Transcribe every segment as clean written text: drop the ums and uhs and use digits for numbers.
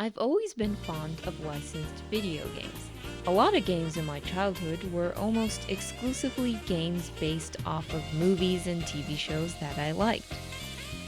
I've always been fond of licensed video games. A lot of games in my childhood were almost exclusively games based off of movies and TV shows that I liked.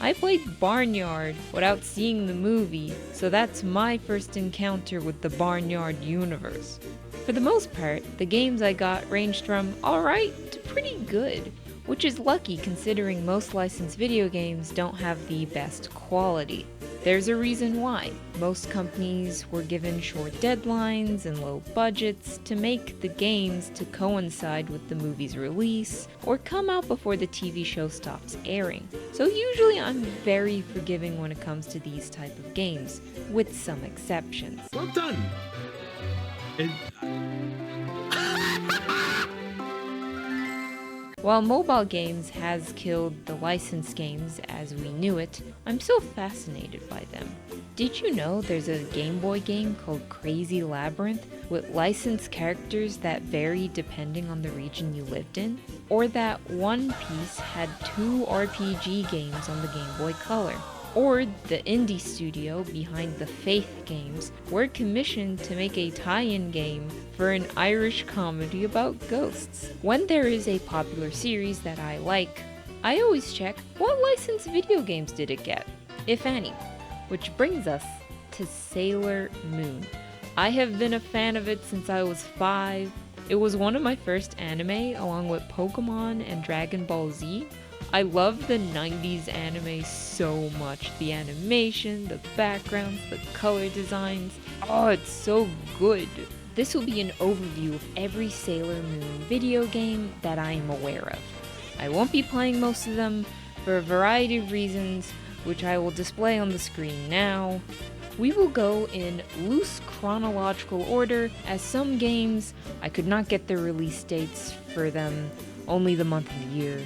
I played Barnyard without seeing the movie, so that's my first encounter with the Barnyard universe. For the most part, the games I got ranged from alright to pretty good, which is lucky considering most licensed video games don't have the best quality. There's a reason why. Most companies were given short deadlines and low budgets to make the games to coincide with the movie's release or come out before the TV show stops airing. So usually I'm very forgiving when it comes to these type of games, with some exceptions. Well done! While mobile games has killed the licensed games as we knew it, I'm still fascinated by them. Did you know there's a Game Boy game called Crazy Labyrinth with licensed characters that vary depending on the region you lived in? Or that One Piece had 2 RPG games on the Game Boy Color? Or the indie studio behind the Faith games were commissioned to make a tie-in game for an Irish comedy about ghosts. When there is a popular series that I like, I always check what licensed video games did it get, if any. Which brings us to Sailor Moon. I have been a fan of it since I was 5. It was one of my first anime along with Pokemon and Dragon Ball Z. I love the 90s anime so much. The animation, the backgrounds, the color designs. Oh, it's so good. This will be an overview of every Sailor Moon video game that I am aware of. I won't be playing most of them for a variety of reasons, which I will display on the screen now. We will go in loose chronological order, as some games, I could not get the release dates for them, only the month and the year.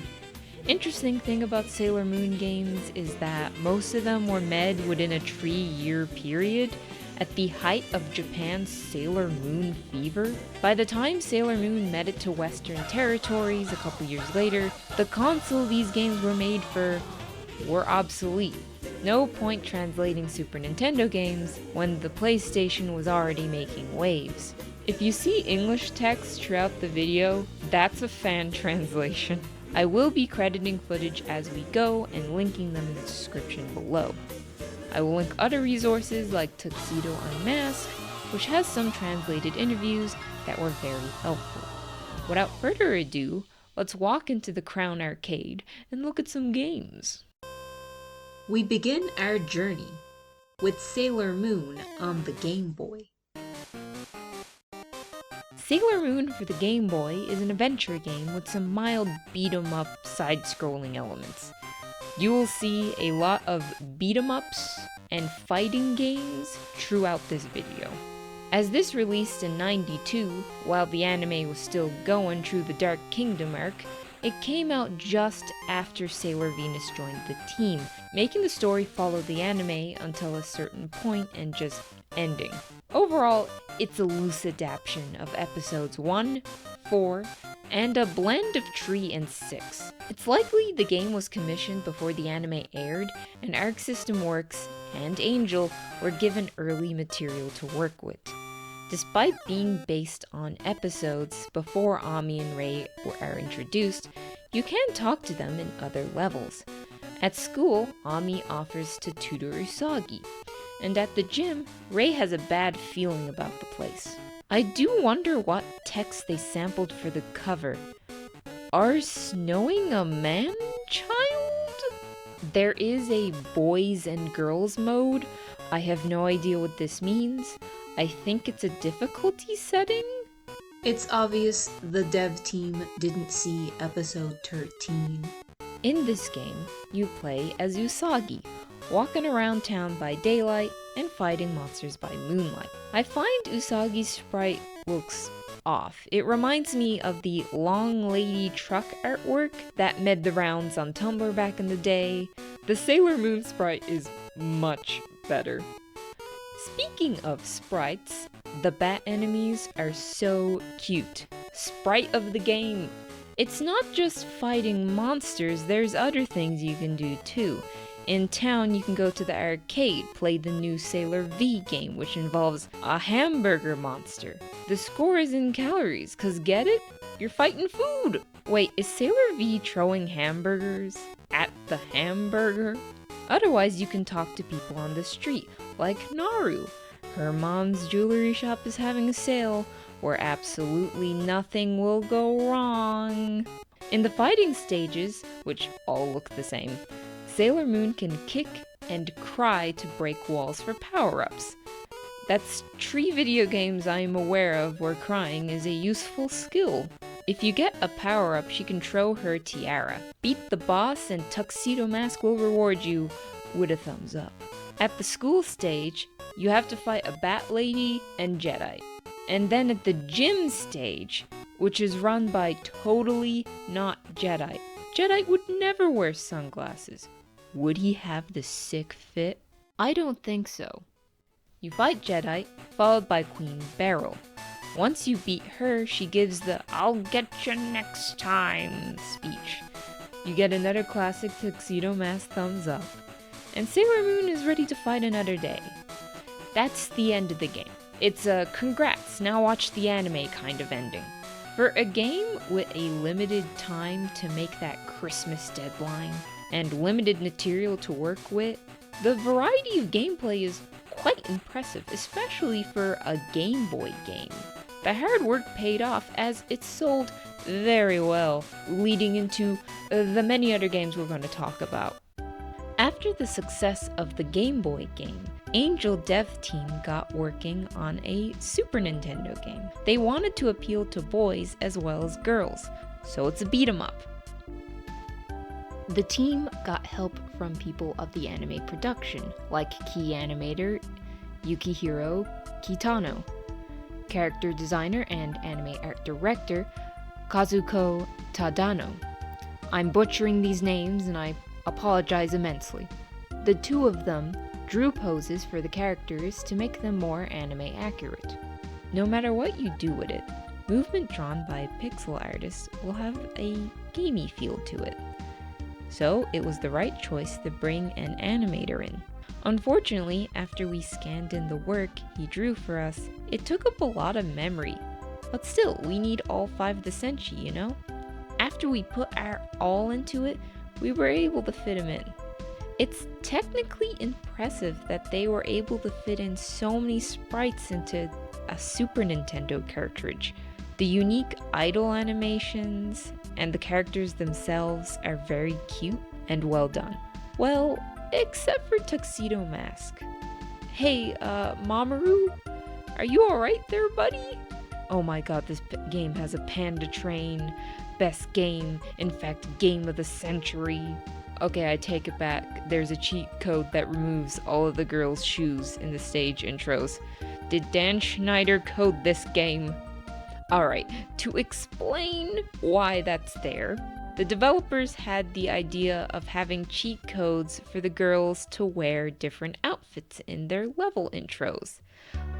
Interesting thing about Sailor Moon games is that most of them were made within a 3-year period at the height of Japan's Sailor Moon fever. By the time Sailor Moon made it to Western territories a couple years later, the console these games were made for were obsolete. No point translating Super Nintendo games when the PlayStation was already making waves. If you see English text throughout the video, that's a fan translation. I will be crediting footage as we go and linking them in the description below. I will link other resources like Tuxedo Unmasked, which has some translated interviews that were very helpful. Without further ado, let's walk into the Crown Arcade and look at some games. We begin our journey with Sailor Moon on the Game Boy. Sailor Moon for the Game Boy is an adventure game with some mild beat-em-up side-scrolling elements. You will see a lot of beat-em-ups and fighting games throughout this video. As this released in '92, while the anime was still going through the Dark Kingdom arc, it came out just after Sailor Venus joined the team, making the story follow the anime until a certain point and just ending. Overall, it's a loose adaptation of episodes 1, 4, and a blend of 3 and 6. It's likely the game was commissioned before the anime aired, and Arc System Works and Angel were given early material to work with. Despite being based on episodes before Ami and Rei are introduced, you can talk to them in other levels. At school, Ami offers to tutor Usagi, and at the gym, Rei has a bad feeling about the place. I do wonder what text they sampled for the cover. Are snowing a man-child? There is a boys and girls mode. I have no idea what this means. I think it's a difficulty setting? It's obvious the dev team didn't see episode 13. In this game, you play as Usagi, walking around town by daylight and fighting monsters by moonlight. I find Usagi's sprite looks off. It reminds me of the long lady truck artwork that made the rounds on Tumblr back in the day. The Sailor Moon sprite is much better. Speaking of sprites, the bat enemies are so cute. Sprite of the game. It's not just fighting monsters, there's other things you can do too. In town, you can go to the arcade, play the new Sailor V game, which involves a hamburger monster. The score is in calories, cause get it? You're fighting food! Wait, is Sailor V throwing hamburgers at the hamburger? Otherwise, you can talk to people on the street, like Naru. Her mom's jewelry shop is having a sale where absolutely nothing will go wrong. In the fighting stages, which all look the same, Sailor Moon can kick and cry to break walls for power-ups. That's 3 video games I am aware of where crying is a useful skill. If you get a power-up, she can throw her tiara. Beat the boss and Tuxedo Mask will reward you with a thumbs up. At the school stage, you have to fight a Bat Lady and Jedi. And then at the gym stage, which is run by totally not Jedi. Jedi would never wear sunglasses. Would he have the sick fit? I don't think so. You fight Jedi, followed by Queen Beryl. Once you beat her, she gives the "I'll get you next time" speech. You get another classic Tuxedo Mask thumbs up, and Sailor Moon is ready to fight another day. That's the end of the game. It's a congrats, now watch the anime kind of ending. For a game with a limited time to make that Christmas deadline, and limited material to work with, the variety of gameplay is quite impressive, especially for a Game Boy game. The hard work paid off as it sold very well, leading into the many other games we're going to talk about. After the success of the Game Boy game, Angel Dev Team got working on a Super Nintendo game. They wanted to appeal to boys as well as girls, so it's a beat 'em up. The team got help from people of the anime production, like key animator Yukihiro Kitano, character designer and anime art director Kazuko Tadano. I'm butchering these names and I apologize immensely. The two of them drew poses for the characters to make them more anime accurate. No matter what you do with it, movement drawn by a pixel artist will have a gamey feel to it. So it was the right choice to bring an animator in. Unfortunately, after we scanned in the work he drew for us, it took up a lot of memory. But still, we need all 5 of the senshi, you know? After we put our all into it, we were able to fit him in. It's technically impressive that they were able to fit in so many sprites into a Super Nintendo cartridge. The unique idle animations and the characters themselves are very cute and well done. Well, except for Tuxedo Mask. Hey, Mamoru? Are you alright there, buddy? Oh my god, this game has a panda train. Best game, in fact, game of the century. Okay, I take it back. There's a cheat code that removes all of the girls' shoes in the stage intros. Did Dan Schneider code this game? Alright, to explain why that's there, the developers had the idea of having cheat codes for the girls to wear different outfits in their level intros,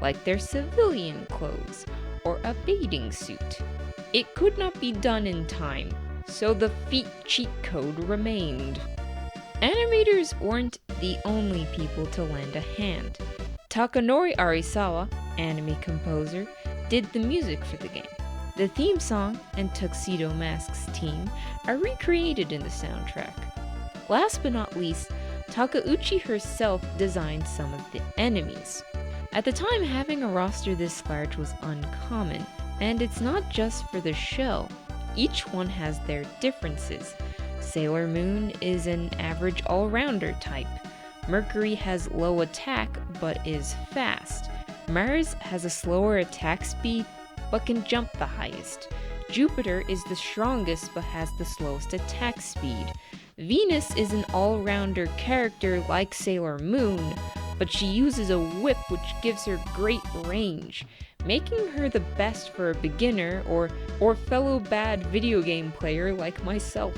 like their civilian clothes or a bathing suit. It could not be done in time, so the feet cheat code remained. Animators weren't the only people to lend a hand. Takanori Arisawa, anime composer, did the music for the game. The theme song and Tuxedo Mask's team are recreated in the soundtrack. Last but not least, Takeuchi herself designed some of the enemies. At the time, having a roster this large was uncommon, and it's not just for the show. Each one has their differences. Sailor Moon is an average all-rounder type. Mercury has low attack but is fast. Mars has a slower attack speed but can jump the highest. Jupiter is the strongest but has the slowest attack speed. Venus is an all-rounder character like Sailor Moon, but she uses a whip which gives her great range, making her the best for a beginner or fellow bad video game player like myself.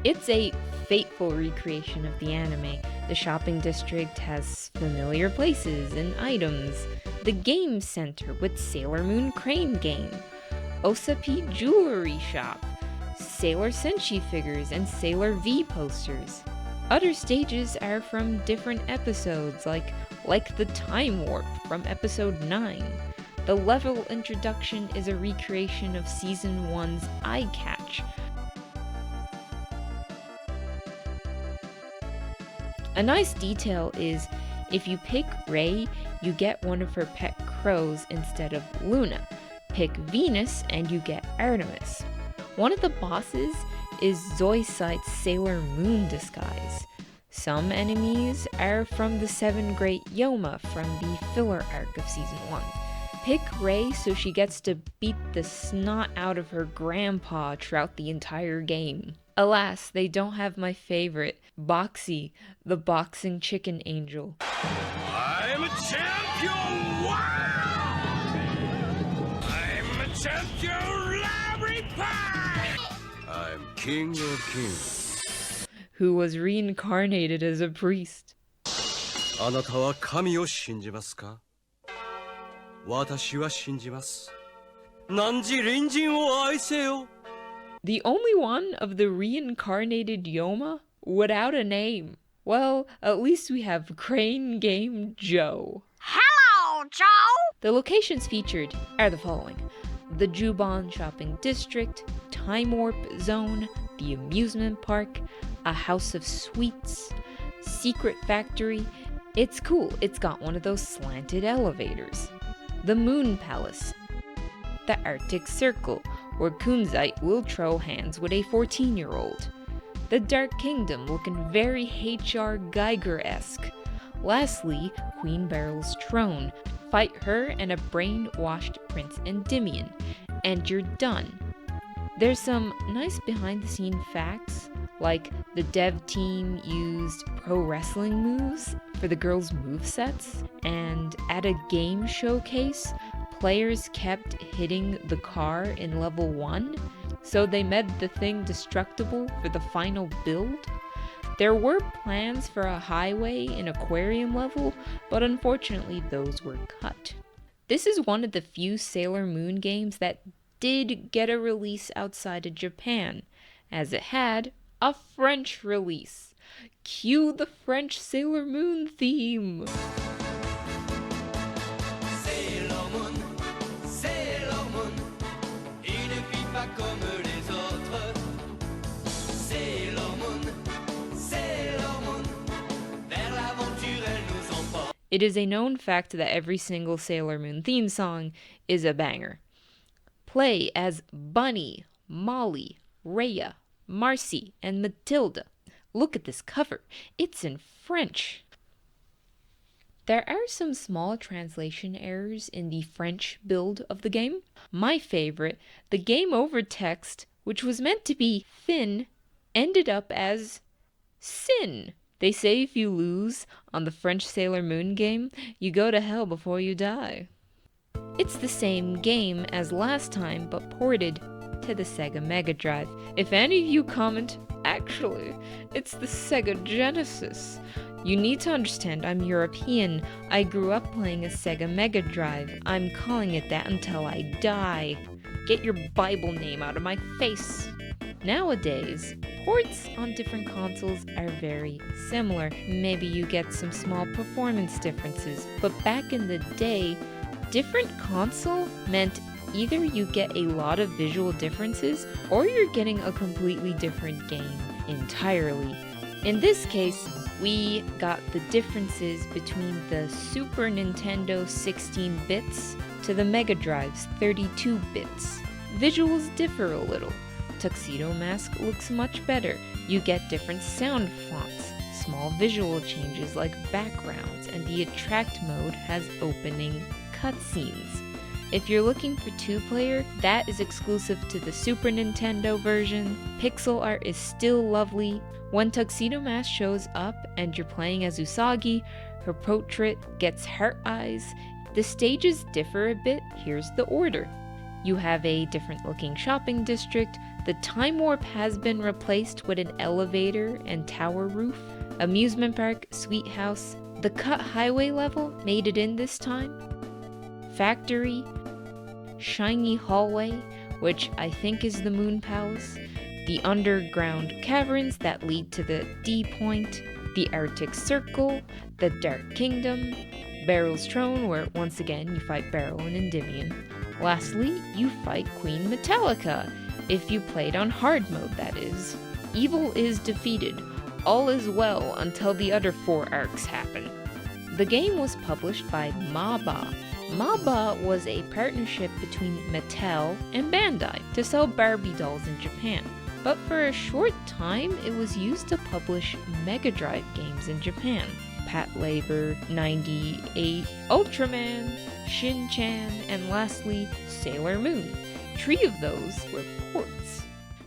It's a fateful recreation of the anime. The shopping district has familiar places and items. The game center with Sailor Moon Crane game. Osapi Jewelry Shop. Sailor Senshi figures and Sailor V posters. Other stages are from different episodes, like the Time Warp from episode 9. The level introduction is a recreation of season 1's Eye Catch. A nice detail is, if you pick Rei, you get one of her pet crows instead of Luna. Pick Venus and you get Artemis. One of the bosses is Zoisite's Sailor Moon disguise. Some enemies are from the 7 Great Yoma from the filler arc of season 1. Pick Rei so she gets to beat the snot out of her grandpa throughout the entire game. Alas, they don't have my favorite, Boxy, the boxing chicken angel. I'm a champion! Wow! I'm a champion! Larry Pie! I'm king of kings. Who was reincarnated as a priest. あなたは神を信じますか? 私は信じます。汝隣人を愛せよ。 The only one of the reincarnated Yoma without a name. Well, at least we have Crane Game Joe. Hello, Joe! The locations featured are the following: the Juban Shopping District, Time Warp Zone, the Amusement Park, a House of Sweets, Secret Factory. It's cool, it's got one of those slanted elevators. The Moon Palace, the Arctic Circle, where Kunzite will throw hands with a 14-year-old. The Dark Kingdom, looking very H.R. Geiger-esque. Lastly, Queen Beryl's throne. Fight her and a brainwashed Prince Endymion, and you're done. There's some nice behind-the-scene facts, like the dev team used pro wrestling moves for the girls' movesets, and at a game showcase, players kept hitting the car in level 1, so they made the thing destructible for the final build. There were plans for a highway and aquarium level, but unfortunately those were cut. This is one of the few Sailor Moon games that did get a release outside of Japan, as it had a French release. Cue the French Sailor Moon theme! It is a known fact that every single Sailor Moon theme song is a banger. Play as Bunny, Molly, Rhea, Marcy, and Matilda. Look at this cover. It's in French. There are some small translation errors in the French build of the game. My favorite, the game over text, which was meant to be thin, ended up as sin. They say if you lose on the French Sailor Moon game, you go to hell before you die. It's the same game as last time, but ported to the Sega Mega Drive. If any of you comment, actually, it's the Sega Genesis. You need to understand I'm European. I grew up playing a Sega Mega Drive. I'm calling it that until I die. Get your Bible name out of my face. Nowadays, ports on different consoles are very similar. Maybe you get some small performance differences, but back in the day, different console meant either you get a lot of visual differences or you're getting a completely different game entirely. In this case, we got the differences between the Super Nintendo 16 bits to the Mega Drive's 32 bits. Visuals differ a little. Tuxedo Unmasked looks much better. You get different sound fonts, small visual changes like backgrounds, and the attract mode has opening cutscenes. If you're looking for 2-player, that is exclusive to the Super Nintendo version. Pixel art is still lovely. When Tuxedo Mask shows up and you're playing as Usagi, her portrait gets heart eyes. The stages differ a bit. Here's the order. You have a different looking shopping district. The Time Warp has been replaced with an elevator and tower roof. Amusement park, sweet house. The cut highway level made it in this time. Factory, shiny hallway, which I think is the Moon Palace. the underground caverns that lead to the D Point, the Arctic Circle, the Dark Kingdom, Beryl's Throne, where once again you fight Beryl and Endymion. Lastly, you fight Queen Metallica, if you played on hard mode, that is. Evil is defeated. All is well until the other 4 arcs happen. The game was published by Maba. Maba was a partnership between Mattel and Bandai to sell Barbie dolls in Japan. But for a short time, it was used to publish Mega Drive games in Japan. Patlabor, 98, Ultraman, Shin-Chan, and lastly, Sailor Moon. 3 of those were ports.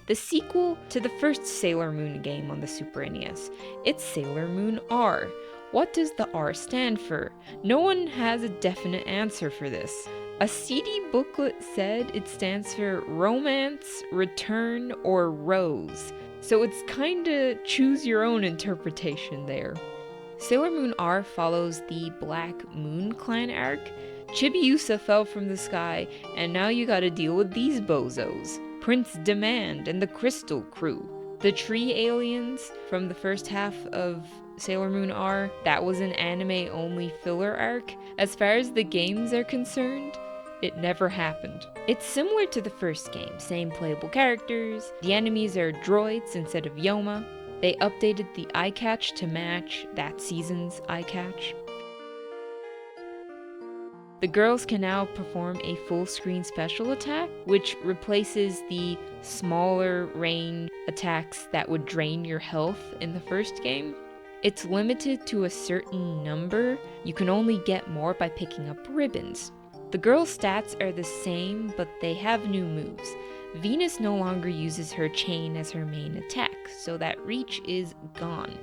The sequel to the first Sailor Moon game on the Super NES, it's Sailor Moon R. What does the R stand for? No one has a definite answer for this. A CD booklet said it stands for Romance, Return, or Rose. So it's kinda choose your own interpretation there. Sailor Moon R follows the Black Moon Clan arc. Chibiusa fell from the sky, and now you gotta deal with these bozos. Prince Demand and the Crystal Crew. The tree aliens from the first half of Sailor Moon R, that was an anime-only filler arc. As far as the games are concerned, it never happened. It's similar to the first game, same playable characters, the enemies are droids instead of Yoma. They updated the eye catch to match that season's eye catch. The girls can now perform a full-screen special attack, which replaces the smaller range attacks that would drain your health in the first game. It's limited to a certain number. You can only get more by picking up ribbons. The girls' stats are the same, but they have new moves. Venus no longer uses her chain as her main attack, so that reach is gone.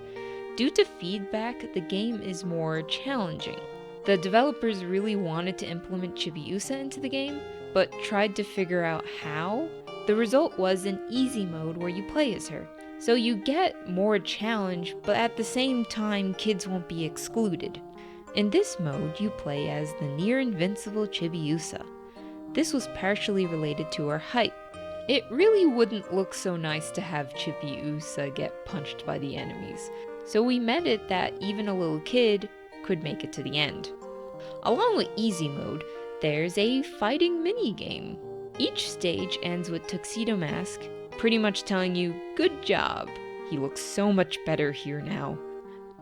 Due to feedback, the game is more challenging. The developers really wanted to implement Chibiusa into the game, but tried to figure out how. The result was an easy mode where you play as her. So you get more challenge, but at the same time, kids won't be excluded. In this mode, you play as the near-invincible Chibiusa. This was partially related to her height. It really wouldn't look so nice to have Chibiusa get punched by the enemies, so we meant it that even a little kid could make it to the end. Along with easy mode, there's a fighting minigame. Each stage ends with Tuxedo Unmasked, pretty much telling you, good job, he looks so much better here now.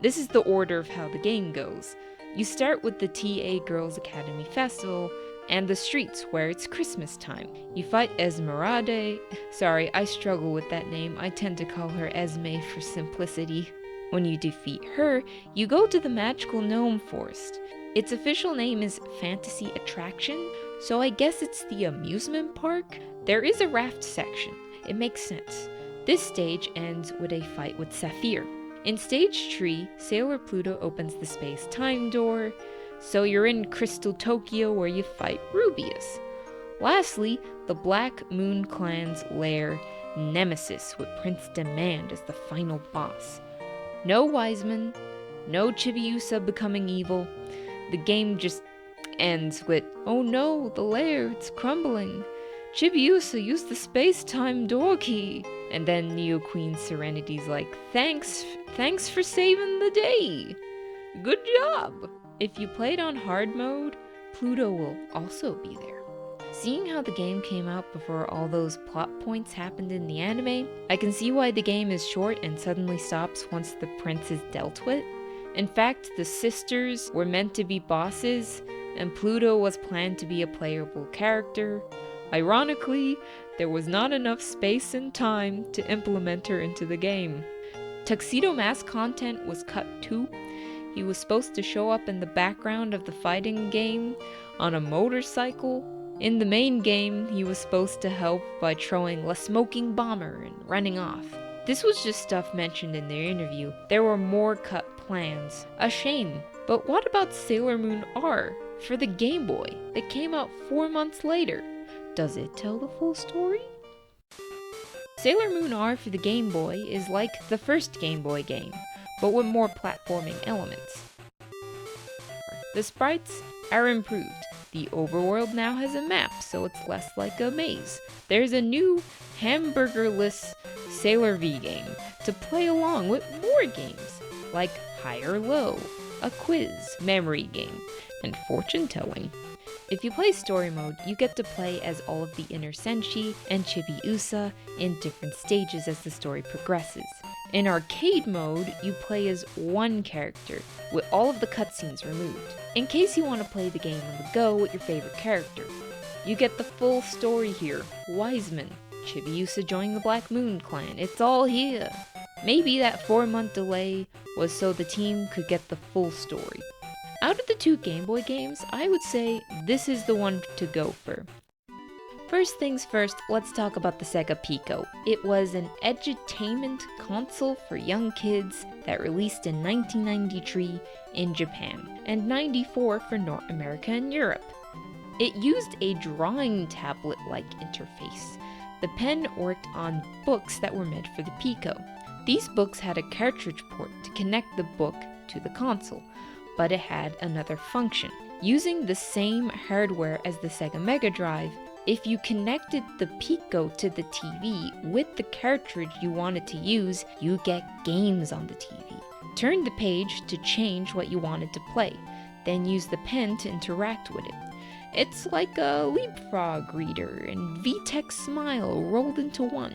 This is the order of how the game goes. You start with the TA Girls Academy Festival, and the streets where it's Christmas time. You fight Esmeralda. Sorry, I struggle with that name. I tend to call her Esme for simplicity. When you defeat her, you go to the magical gnome forest. Its official name is Fantasy Attraction, so I guess it's the amusement park. There is a raft section. It makes sense. This stage ends with a fight with Saphir. In stage 3, Sailor Pluto opens the space-time door, so you're in Crystal Tokyo where you fight Rubius. Lastly, the Black Moon Clan's lair, Nemesis, with Prince Demand as the final boss. No Wiseman, no Chibiusa becoming evil. The game just ends with, oh no, the lair, it's crumbling. Chibiusa used the space-time door key. And then Neo Queen Serenity's like, thanks for saving the day. Good job. If you played on hard mode, Pluto will also be there. Seeing how the game came out before all those plot points happened in the anime, I can see why the game is short and suddenly stops once the prince is dealt with. In fact, the sisters were meant to be bosses, and Pluto was planned to be a playable character. Ironically, there was not enough space and time to implement her into the game. Tuxedo Mask content was cut too. He was supposed to show up in the background of the fighting game on a motorcycle. In the main game, he was supposed to help by throwing a smoking bomber and running off. This was just stuff mentioned in their interview. There were more cut plans. A shame. But what about Sailor Moon R for the Game Boy that came out 4 months later? Does it tell the full story? Sailor Moon R for the Game Boy is like the first Game Boy game, but with more platforming elements. The sprites are improved. The overworld now has a map, so it's less like a maze. There's a new hamburgerless Sailor V game to play along with more games like High or Low, a quiz, memory game, and fortune telling. If you play story mode, you get to play as all of the inner senshi and Chibiusa in different stages as the story progresses. In arcade mode, you play as one character, with all of the cutscenes removed, in case you want to play the game on the go with your favorite character. You get the full story here, Wiseman, Chibiusa joining the Black Moon clan, it's all here. Maybe that 4-month delay was so the team could get the full story. Out of the 2 Game Boy games, I would say this is the one to go for. First things first, let's talk about the Sega Pico. It was an edutainment console for young kids that released in 1993 in Japan, and 94 for North America and Europe. It used a drawing tablet-like interface. The pen worked on books that were meant for the Pico. These books had a cartridge port to connect the book to the console, but it had another function. Using the same hardware as the Sega Mega Drive, if you connected the Pico to the TV with the cartridge you wanted to use, you get games on the TV. Turn the page to change what you wanted to play, then use the pen to interact with it. It's like a leapfrog reader and VTech Smile rolled into one.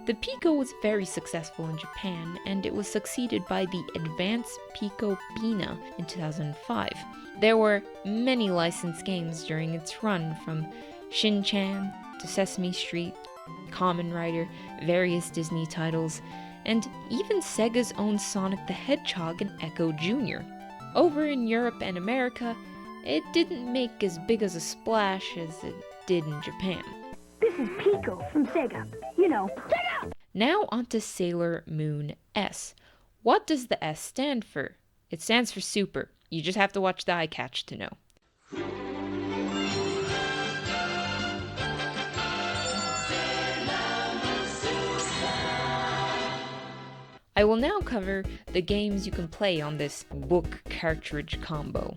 The Pico was very successful in Japan, and it was succeeded by the Advanced Pico Bina in 2005. There were many licensed games during its run, from Shin-Chan to Sesame Street, Kamen Rider, various Disney titles, and even Sega's own Sonic the Hedgehog and Echo Jr. Over in Europe and America, it didn't make as big as a splash as it did in Japan. This is Pico from Sega. You know, Sega! Now onto Sailor Moon S. What does the S stand for? It stands for Super. You just have to watch the eye catch to know. I will now cover the games you can play on this book cartridge combo.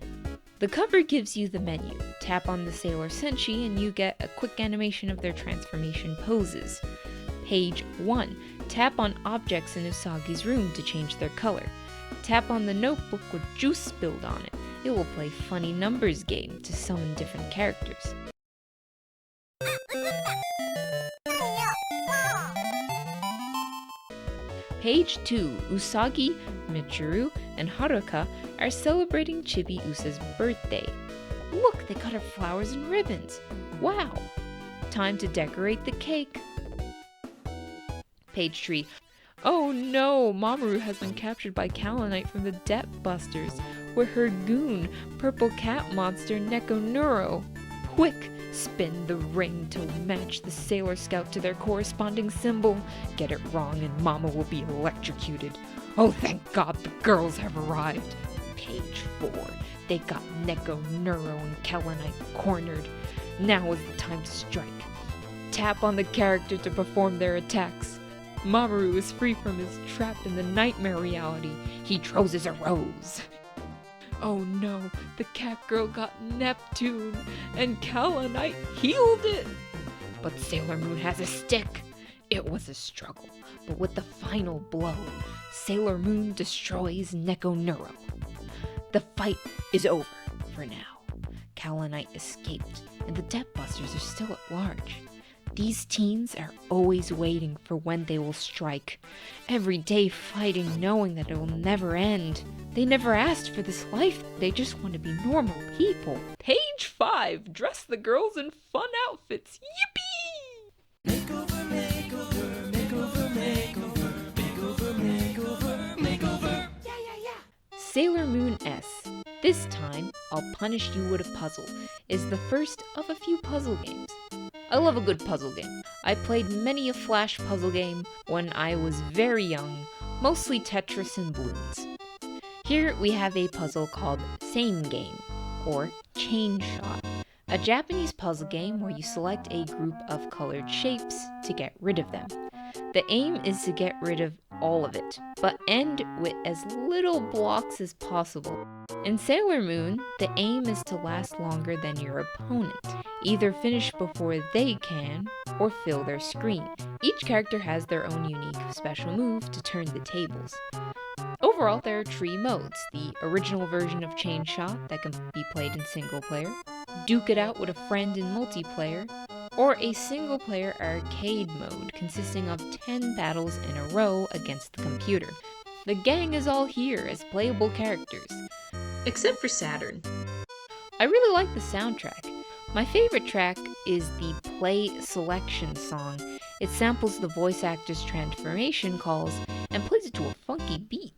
The cover gives you the menu. Tap on the Sailor Senshi and you get a quick animation of their transformation poses. Page 1. Tap on objects in Usagi's room to change their color. Tap on the notebook with juice spilled on it. It will play funny numbers game to summon different characters. Page 2. Usagi, Michiru, and Haruka are celebrating Chibiusa's birthday. Look, they cut her flowers and ribbons. Wow! Time to decorate the cake. Page 3. Oh no! Mamoru has been captured by Kalanite from the Debt Busters with her goon, purple cat monster Neko Neuro. Quick! Spin the ring to match the Sailor Scout to their corresponding symbol. Get it wrong and Mama will be electrocuted. Oh, thank God the girls have arrived. Page 4. They got Neko Neuro and Kalanite cornered. Now is the time to strike. Tap on the character to perform their attacks. Mamoru is free from his trap in the nightmare reality. He throws his rose. Oh no, the cat girl got Neptune, and Kalanite healed it! But Sailor Moon has a stick! It was a struggle, but with the final blow, Sailor Moon destroys Neko Neuro. The fight is over for now. Kalanite escaped, and the Debt Busters are still at large. These teens are always waiting for when they will strike. Every day fighting knowing that it will never end. They never asked for this life, they just want to be normal people. Page 5. Dress the girls in fun outfits. Yippee! Makeover, makeover, makeover, makeover, makeover, makeover, makeover. Yeah. Sailor Moon S. This time, I'll punish you with a puzzle. Is the first of a few puzzle games. I love a good puzzle game. I played many a Flash puzzle game when I was very young, mostly Tetris and Bloons. Here we have a puzzle called Same Game, or Chain Shot, a Japanese puzzle game where you select a group of colored shapes to get rid of them. The aim is to get rid of all of it, but end with as little blocks as possible. In Sailor Moon, the aim is to last longer than your opponent, either finish before they can, or fill their screen. Each character has their own unique special move to turn the tables. Overall, there are 3 modes: the original version of Chain Shot that can be played in single player, Duke It Out with a friend in multiplayer, or a single player arcade mode consisting of 10 battles in a row against the computer. The gang is all here as playable characters. Except for Saturn. I really like the soundtrack. My favorite track is the Play Selection song. It samples the voice actor's transformation calls and plays it to a funky beat.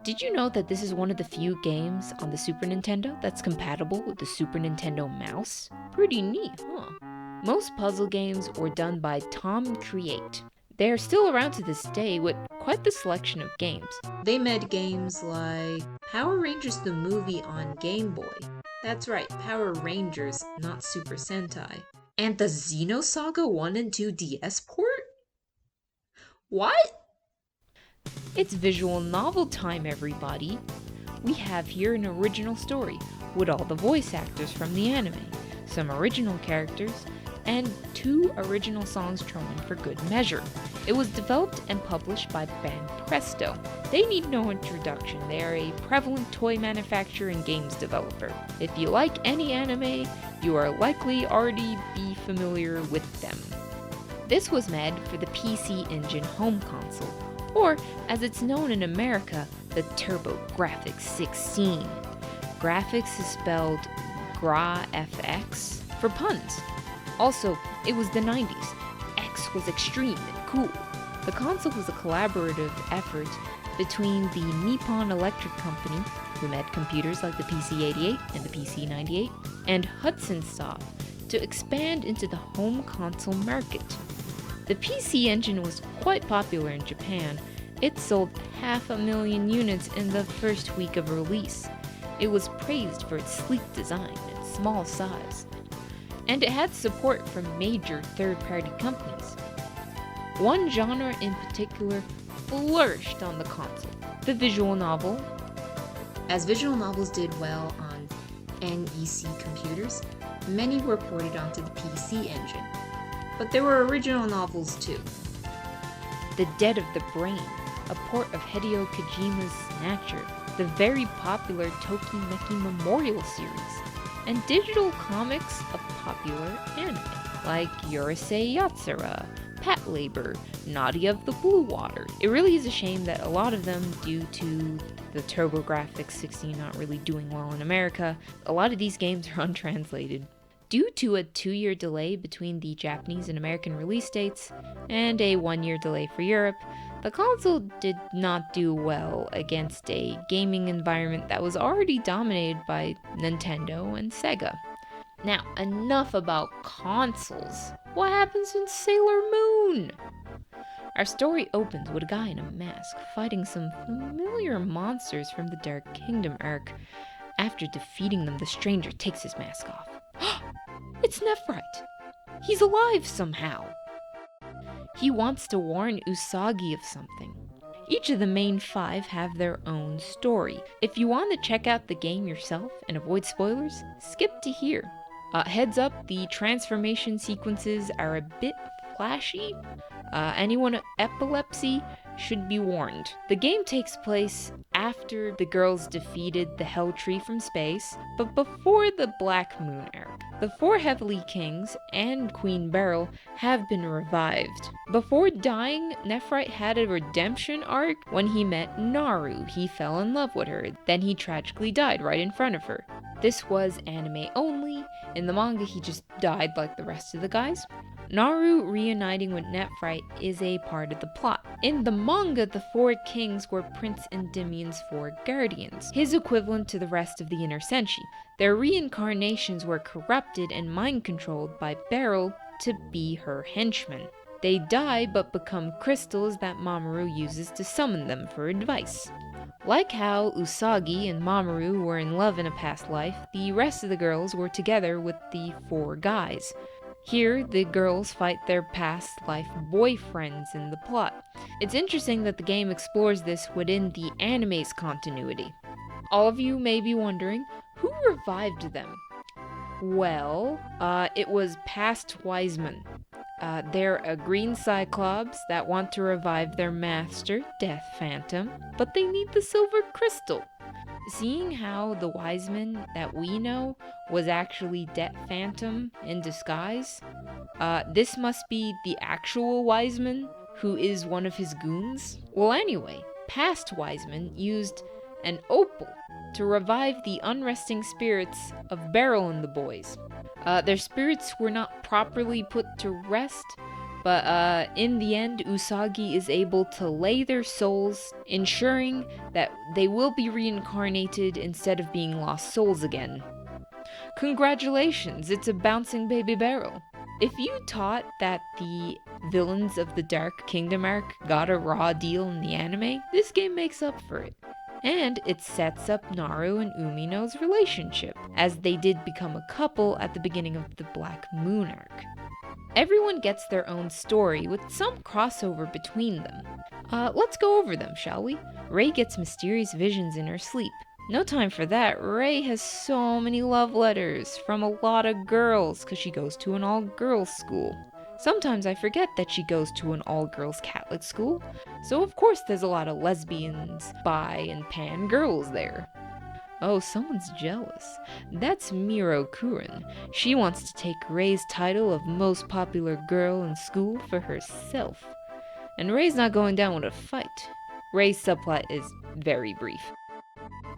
Did you know that this is one of the few games on the Super Nintendo that's compatible with the Super Nintendo mouse? Pretty neat, huh? Most puzzle games were done by Tom Create. They are still around to this day with quite the selection of games. They made games like Power Rangers the movie on Game Boy. That's right, Power Rangers, not Super Sentai. And the Xenosaga 1 and 2 DS port? What? It's visual novel time, everybody! We have here an original story with all the voice actors from the anime, some original characters, and 2 original songs thrown in for good measure. It was developed and published by band Presto. They need no introduction. They are a prevalent toy manufacturer and games developer. If you like any anime, you are likely already be familiar with them. This was made for the PC Engine home console, or as it's known in America, the TurboGrafx 16. Graphics is spelled GRA-FX for puns. Also, it was the 90s. X was extreme and cool. The console was a collaborative effort between the Nippon Electric Company, who made computers like the PC-88 and the PC-98, and Hudson Soft to expand into the home console market. The PC Engine was quite popular in Japan. It sold 500,000 units in the first week of release. It was praised for its sleek design and small size. And it had support from major third-party companies. One genre in particular flourished on the console: the visual novel. As visual novels did well on NEC computers, many were ported onto the PC Engine. But there were original novels too. The Dead of the Brain, a port of Hideo Kojima's Snatcher, the very popular Tokimeki Memorial series, and digital comics of popular anime, like Urusei Yatsura, Patlabor, Nadia of the Blue Water. It really is a shame that a lot of them, due to the TurboGrafx 16 not really doing well in America, a lot of these games are untranslated. Due to a 2-year delay between the Japanese and American release dates, and a 1-year delay for Europe, the console did not do well against a gaming environment that was already dominated by Nintendo and Sega. Now, enough about consoles. What happens in Sailor Moon? Our story opens with a guy in a mask fighting some familiar monsters from the Dark Kingdom arc. After defeating them, the stranger takes his mask off. It's Nephrite! He's alive somehow! He wants to warn Usagi of something. Each of the main 5 have their own story. If you want to check out the game yourself and avoid spoilers, skip to here. Heads up, the transformation sequences are a bit flashy. Anyone with epilepsy should be warned. The game takes place after the girls defeated the Hell Tree from space, but before the Black Moon arc. The 4 Heavenly Kings and Queen Beryl have been revived. Before dying, Nephrite had a redemption arc when he met Naru. He fell in love with her, then he tragically died right in front of her. This was anime only. In the manga, he just died like the rest of the guys. Naru reuniting with Nephrite is a part of the plot. In the manga, the four kings were Prince Endymion's four guardians, his equivalent to the rest of the Inner Senshi. Their reincarnations were corrupted and mind-controlled by Beryl to be her henchmen. They die but become crystals that Mamoru uses to summon them for advice. Like how Usagi and Mamoru were in love in a past life, the rest of the girls were together with the four guys. Here, the girls fight their past life boyfriends in the plot. It's interesting that the game explores this within the anime's continuity. All of you may be wondering, who revived them? Well, it was past Wiseman. They're a green Cyclops that want to revive their master, Death Phantom, but they need the silver crystal. Seeing how the Wiseman that we know was actually Death Phantom in disguise, this must be the actual Wiseman who is one of his goons. Well, anyway, past Wiseman used an opal to revive the unresting spirits of Beryl and the boys. Their spirits were not properly put to rest, but in the end, Usagi is able to lay their souls, ensuring that they will be reincarnated instead of being lost souls again. Congratulations, it's a bouncing baby Beryl. If you thought that the villains of the Dark Kingdom arc got a raw deal in the anime, this game makes up for it. And it sets up Naru and Umino's relationship, as they did become a couple at the beginning of the Black Moon arc. Everyone gets their own story, with some crossover between them. Let's go over them, shall we? Rei gets mysterious visions in her sleep. No time for that, Rei has so many love letters from a lot of girls, because she goes to an all-girls school. Sometimes I forget that she goes to an all-girls Catholic school, so of course there's a lot of lesbians, bi, and pan girls there. Oh, someone's jealous. That's Miro Kurin. She wants to take Rei's title of most popular girl in school for herself. And Rei's not going down with a fight. Rei's subplot is very brief.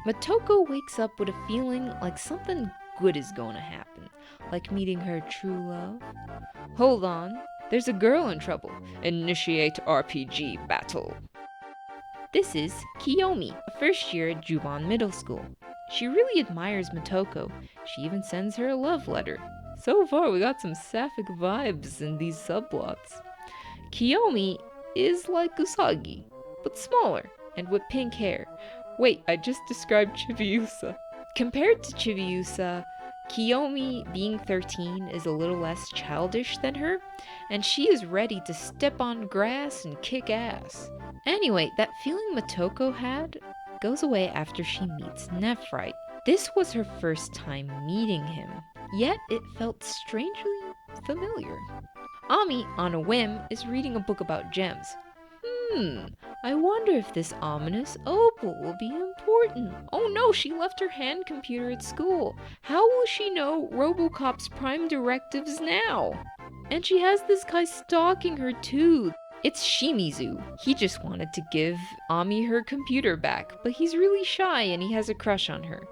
Motoko wakes up with a feeling like something good is going to happen, like meeting her true love. Hold on, there's a girl in trouble. Initiate RPG battle. This is Kiyomi, a first year at Juban Middle School. She really admires Motoko. She even sends her a love letter. So far, we got some sapphic vibes in these subplots. Kiyomi is like Usagi, but smaller and with pink hair. Wait, I just described Chibiusa. Compared to Chibiusa, Kiyomi, being 13, is a little less childish than her, and she is ready to step on grass and kick ass. Anyway, that feeling Motoko had goes away after she meets Nephrite. This was her first time meeting him, yet it felt strangely familiar. Ami, on a whim, is reading a book about gems. I wonder if this ominous opal will be important. Oh no, she left her hand computer at school. How will she know Robocop's prime directives now? And she has this guy stalking her too. It's Shimizu. He just wanted to give Ami her computer back, but he's really shy and he has a crush on her.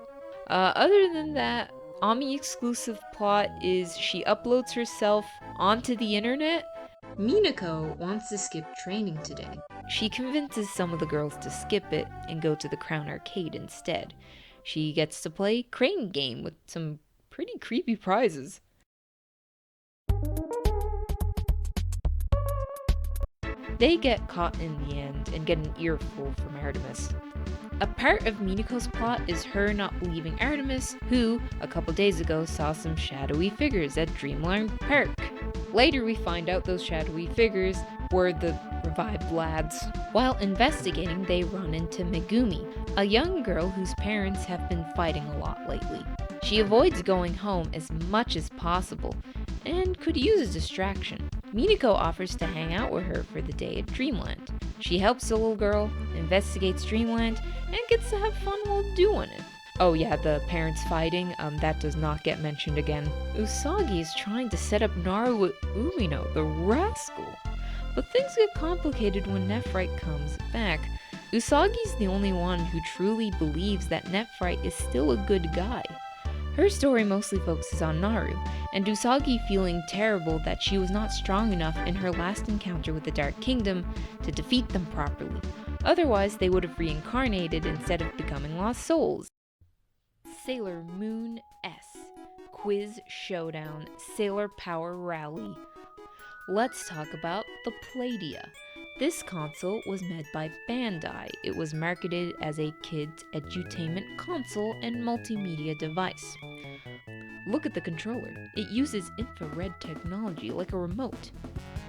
Other than that, Ami exclusive plot is she uploads herself onto the internet. Minako wants to skip training today. She convinces some of the girls to skip it and go to the Crown Arcade instead. She gets to play Crane Game with some pretty creepy prizes. They get caught in the end and get an earful from Artemis. A part of Minako's plot is her not believing Artemis, who, a couple days ago, saw some shadowy figures at Dreamland Park. Later we find out those shadowy figures were the revived lads. While investigating, they run into Megumi, a young girl whose parents have been fighting a lot lately. She avoids going home as much as possible, and could use a distraction. Minako offers to hang out with her for the day at Dreamland. She helps the little girl, investigates Dreamland, and gets to have fun while doing it. Oh yeah, the parents fighting, that does not get mentioned again. Usagi is trying to set up Naru with Umino, the rascal. But things get complicated when Nephrite comes back. Usagi's the only one who truly believes that Nephrite is still a good guy. Her story mostly focuses on Naru, and Usagi feeling terrible that she was not strong enough in her last encounter with the Dark Kingdom to defeat them properly. Otherwise, they would have reincarnated instead of becoming lost souls. Sailor Moon S. Quiz Showdown Sailor Power Rally. Let's talk about the Plaia. This console was made by Bandai. It was marketed as a kids' edutainment console and multimedia device. Look at the controller. It uses infrared technology like a remote.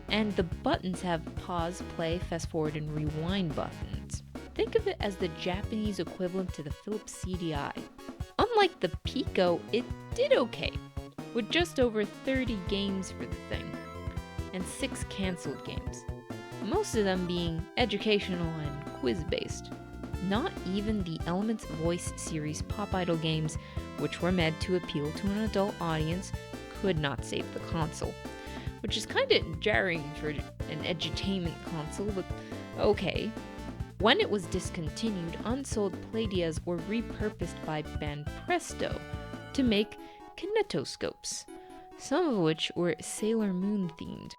And the buttons have pause, play, fast forward, and rewind buttons. Think of it as the Japanese equivalent to the Philips CDI. Unlike the Pico, it did okay, with just over 30 games for the thing, and 6 cancelled games. Most of them being educational and quiz-based. Not even the Elements Voice series Pop Idol games, which were meant to appeal to an adult audience, could not save the console. Which is kinda jarring for an edutainment console, but okay. When it was discontinued, unsold Plaias were repurposed by Banpresto to make kinetoscopes, some of which were Sailor Moon themed.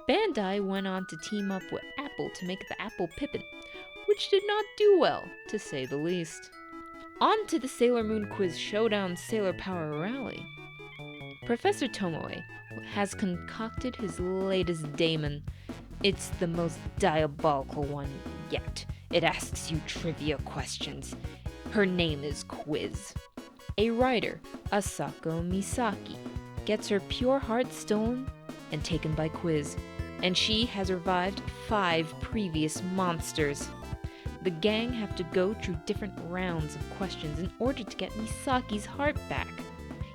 Bandai went on to team up with Apple to make the Apple Pippin, which did not do well, to say the least. On to the Sailor Moon Quiz Showdown Sailor Power Rally. Professor Tomoe has concocted his latest daemon. It's the most diabolical one yet. It asks you trivia questions. Her name is Quiz. A writer, Asako Misaki, gets her pure heart stolen and taken by Quiz, and she has revived 5 previous monsters. The gang have to go through different rounds of questions in order to get Misaki's heart back.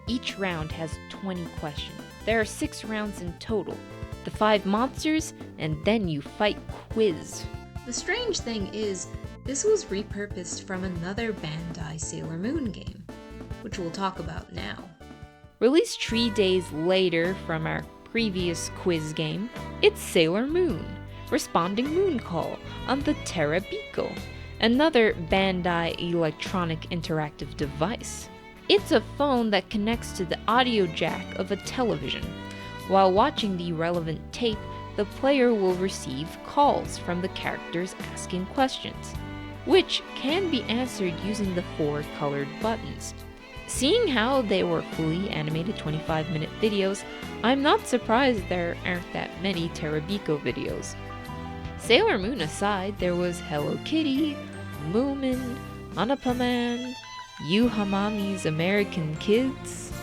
Each round has 20 questions. There are 6 rounds in total. The 5 monsters, and then you fight Quiz. The strange thing is, this was repurposed from another Bandai Sailor Moon game, which we'll talk about now. Released 3 days later from our previous quiz game, it's Sailor Moon, Responding Moon Call on the Terabeo, another Bandai electronic interactive device. It's a phone that connects to the audio jack of a television. While watching the relevant tape, the player will receive calls from the characters asking questions, which can be answered using the 4 colored buttons. Seeing how they were fully animated 25-minute videos, I'm not surprised there aren't that many Terabeo videos. Sailor Moon aside, there was Hello Kitty, Moomin, Anapaman, Yu Hamami's American Kids,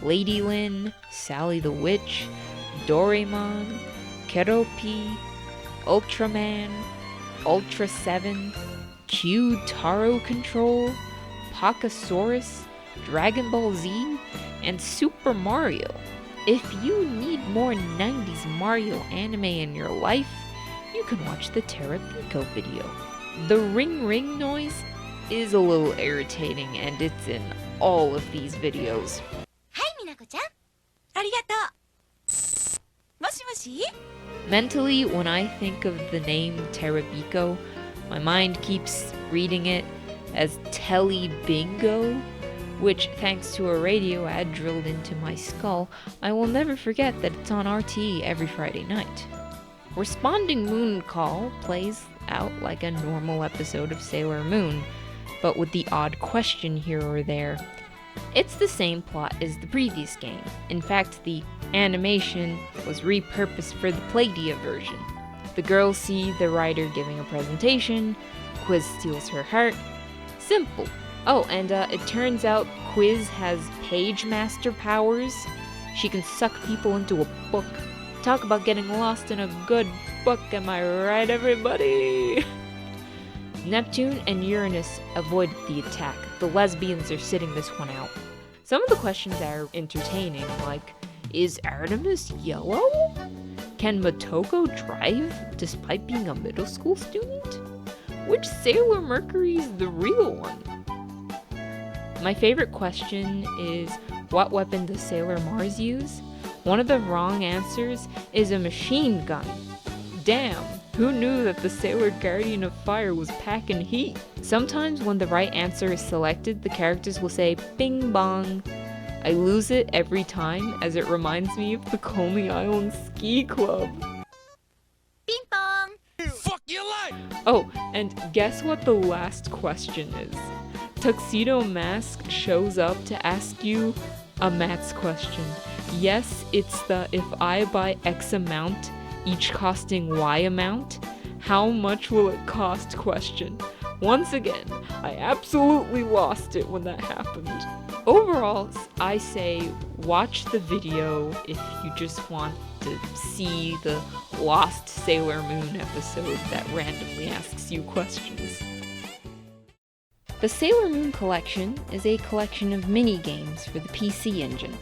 Lady Lin, Sally the Witch, Doraemon, Keropi, Ultraman, Ultra 7, Q Taro Control, Pakasaurus, Dragon Ball Z, and Super Mario. If you need more 90s Mario anime in your life, you can watch the Terabeo video. The ring ring noise is a little irritating, and it's in all of these videos. Hi, Minako-chan. Arigato. Moshi-moshi? Mentally, when I think of the name Terabeo, my mind keeps reading it as Telly Bingo, which, thanks to a radio ad drilled into my skull, I will never forget that it's on RTE every Friday night. Responding Moon Call plays out like a normal episode of Sailor Moon, but with the odd question here or there. It's the same plot as the previous game. In fact, the animation was repurposed for the Plaia version. The girls see the writer giving a presentation, Quiz steals her heart. Simple. Oh, and it turns out Quiz has Page Master powers. She can suck people into a book. Talk about getting lost in a good book, am I right, everybody? Neptune and Uranus avoided the attack. The lesbians are sitting this one out. Some of the questions are entertaining, like, is Artemis yellow? Can Motoko drive despite being a middle school student? Which Sailor Mercury is the real one? My favorite question is, what weapon does Sailor Mars use? One of the wrong answers is a machine gun. Damn, who knew that the Sailor Guardian of Fire was packing heat? Sometimes when the right answer is selected, the characters will say bing bong, I lose it every time as it reminds me of the Coney Island Ski Club. ピンポン Oh, and guess what the last question is? Tuxedo Unmasked shows up to ask you a maths question. Yes, it's the if I buy X amount, each costing Y amount, how much will it cost question. Once again, I absolutely lost it when that happened. Overall, I say watch the video if you just want to see the Lost Sailor Moon episode that randomly asks you questions. The Sailor Moon Collection is a collection of mini-games for the PC Engine.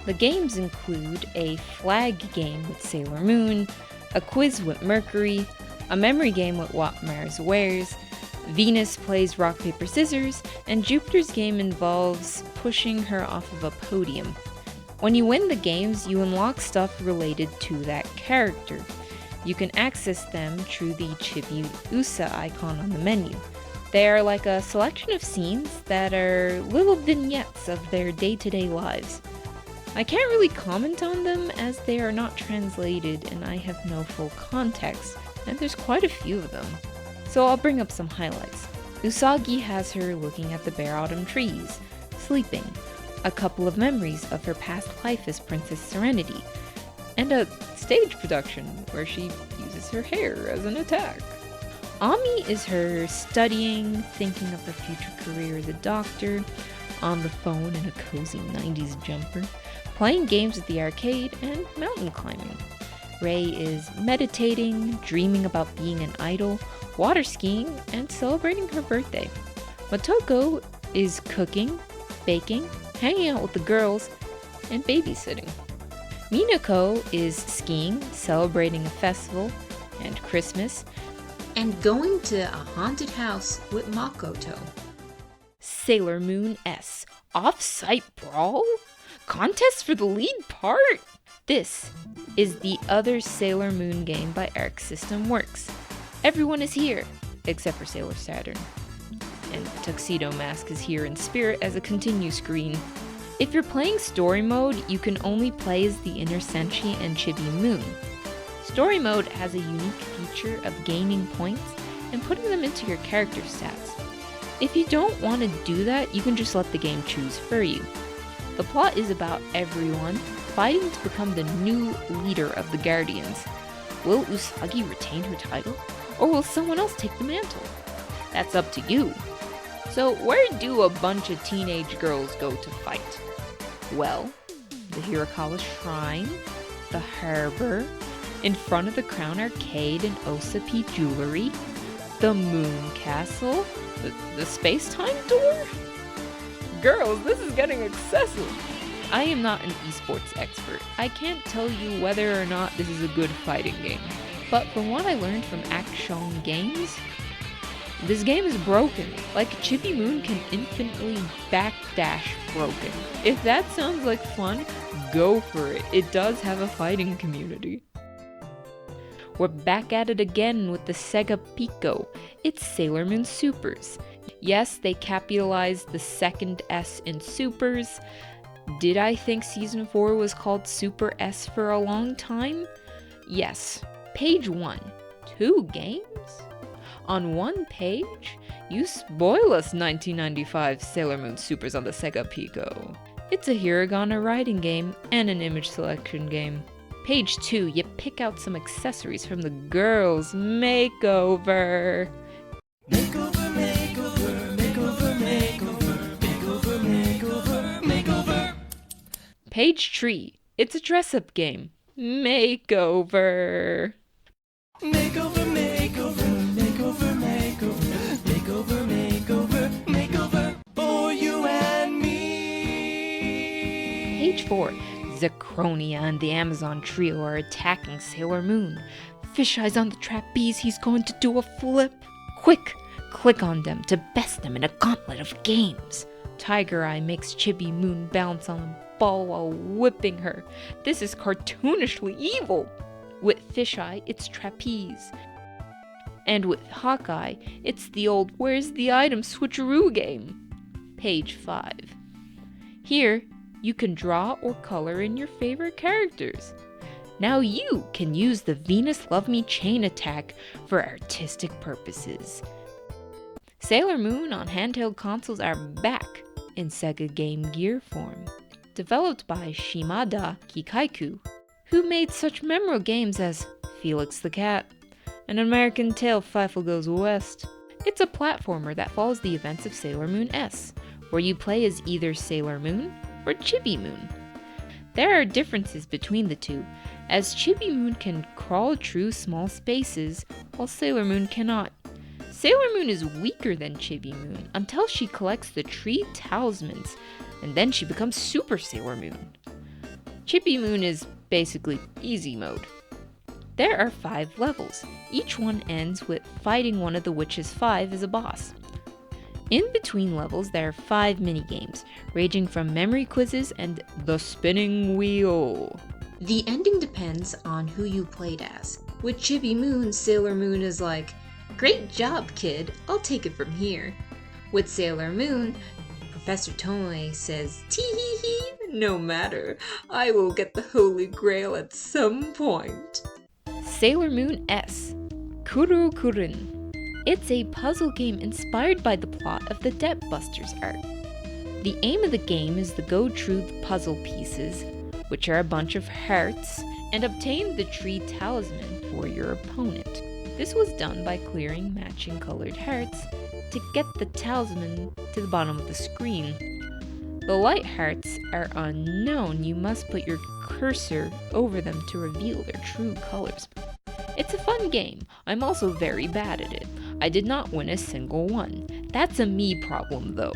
The games include a flag game with Sailor Moon, a quiz with Mercury, a memory game with What Mars Wears, Venus plays rock, paper, scissors, and Jupiter's game involves pushing her off of a podium. When you win the games, you unlock stuff related to that character. You can access them through the Chibi Usa icon on the menu. They are like a selection of scenes that are little vignettes of their day-to-day lives. I can't really comment on them as they are not translated and I have no full context, and there's quite a few of them. So I'll bring up some highlights. Usagi has her looking at the bare autumn trees, sleeping, a couple of memories of her past life as Princess Serenity, and a stage production where she uses her hair as an attack. Ami is her studying, thinking of her future career as a doctor, on the phone in a cozy 90s jumper, playing games at the arcade, and mountain climbing. Rei is meditating, dreaming about being an idol, water skiing, and celebrating her birthday. Motoko is cooking, baking, hanging out with the girls, and babysitting. Minako is skiing, celebrating a festival and Christmas, And going to a haunted house with Makoto. Sailor Moon S. Off-site brawl? Contest for the lead part? This is the other Sailor Moon game by Arc System Works. Everyone is here, except for Sailor Saturn. And Tuxedo Mask is here in spirit as a continue screen. If you're playing story mode, you can only play as the Inner Senshi and Chibi Moon. Story mode has a unique feature of gaining points and putting them into your character stats. If you don't want to do that, you can just let the game choose for you. The plot is about everyone fighting to become the new leader of the Guardians. Will Usagi retain her title, or will someone else take the mantle? That's up to you. So where do a bunch of teenage girls go to fight? Well, the Hiragana Shrine, the harbor, in front of the Crown Arcade and Osapi Jewelry, the Moon Castle, the space-time door? Girls, this is getting excessive. I am not an esports expert. I can't tell you whether or not this is a good fighting game. But from what I learned from Action Games, this game is broken. Like Chibi Moon can infinitely backdash broken. If that sounds like fun, go for it. It does have a fighting community. We're back at it again with the Sega Pico. It's Sailor Moon Supers. Yes, they capitalized the second S in Supers. Did I think Season 4 was called Super S for a long time? Yes. Page 1. 2 games? On one page? You spoil us 1995 Sailor Moon Supers on the Sega Pico. It's a Hiragana writing game and an image selection game. Page 2, you pick out some accessories from the girls' makeover. Makeover, makeover, makeover, makeover, makeover, makeover, makeover. Page 3, it's a dress-up game. Makeover. Makeover, makeover, makeover, makeover, makeover, makeover, makeover, for you and me. Page 4, Zacronia and the Amazon trio are attacking Sailor Moon. Fisheye's on the trapeze, he's going to do a flip. Quick, click on them to best them in a gauntlet of games. Tiger Eye makes Chibi Moon bounce on a ball while whipping her. This is cartoonishly evil. With Fisheye, it's trapeze. And with Hawkeye, it's the old where's the item switcheroo game. Page 5. Here, You can draw or color in your favorite characters. Now you can use the Venus Love Me chain attack for artistic purposes. Sailor Moon on handheld consoles are back in Sega Game Gear form. Developed by Shimada Kikaiku, who made such memorable games as Felix the Cat and American Tail Fievel Goes West. It's a platformer that follows the events of Sailor Moon S, where you play as either Sailor Moon or Chibi Moon. There are differences between the two, as Chibi Moon can crawl through small spaces, while Sailor Moon cannot. Sailor Moon is weaker than Chibi Moon until she collects the tree talismans, and then she becomes Super Sailor Moon. Chibi Moon is basically easy mode. There are 5 levels. Each one ends with fighting one of the Witch's 5 as a boss. In between levels, there are 5 minigames, ranging from memory quizzes and the spinning wheel. The ending depends on who you played as. With Chibi Moon, Sailor Moon is like, "Great job, kid, I'll take it from here." With Sailor Moon, Professor Tomoe says, "Tee-hee-hee, no matter, I will get the Holy Grail at some point." Sailor Moon S, Kurukurin. It's a puzzle game inspired by the plot of the Debt Busters arc. The aim of the game is to go through the puzzle pieces, which are a bunch of hearts, and obtain the tree talisman for your opponent. This was done by clearing matching colored hearts to get the talisman to the bottom of the screen. The light hearts are unknown. You must put your cursor over them to reveal their true colors. It's a fun game. I'm also very bad at it. I did not win a single one. That's a me problem though.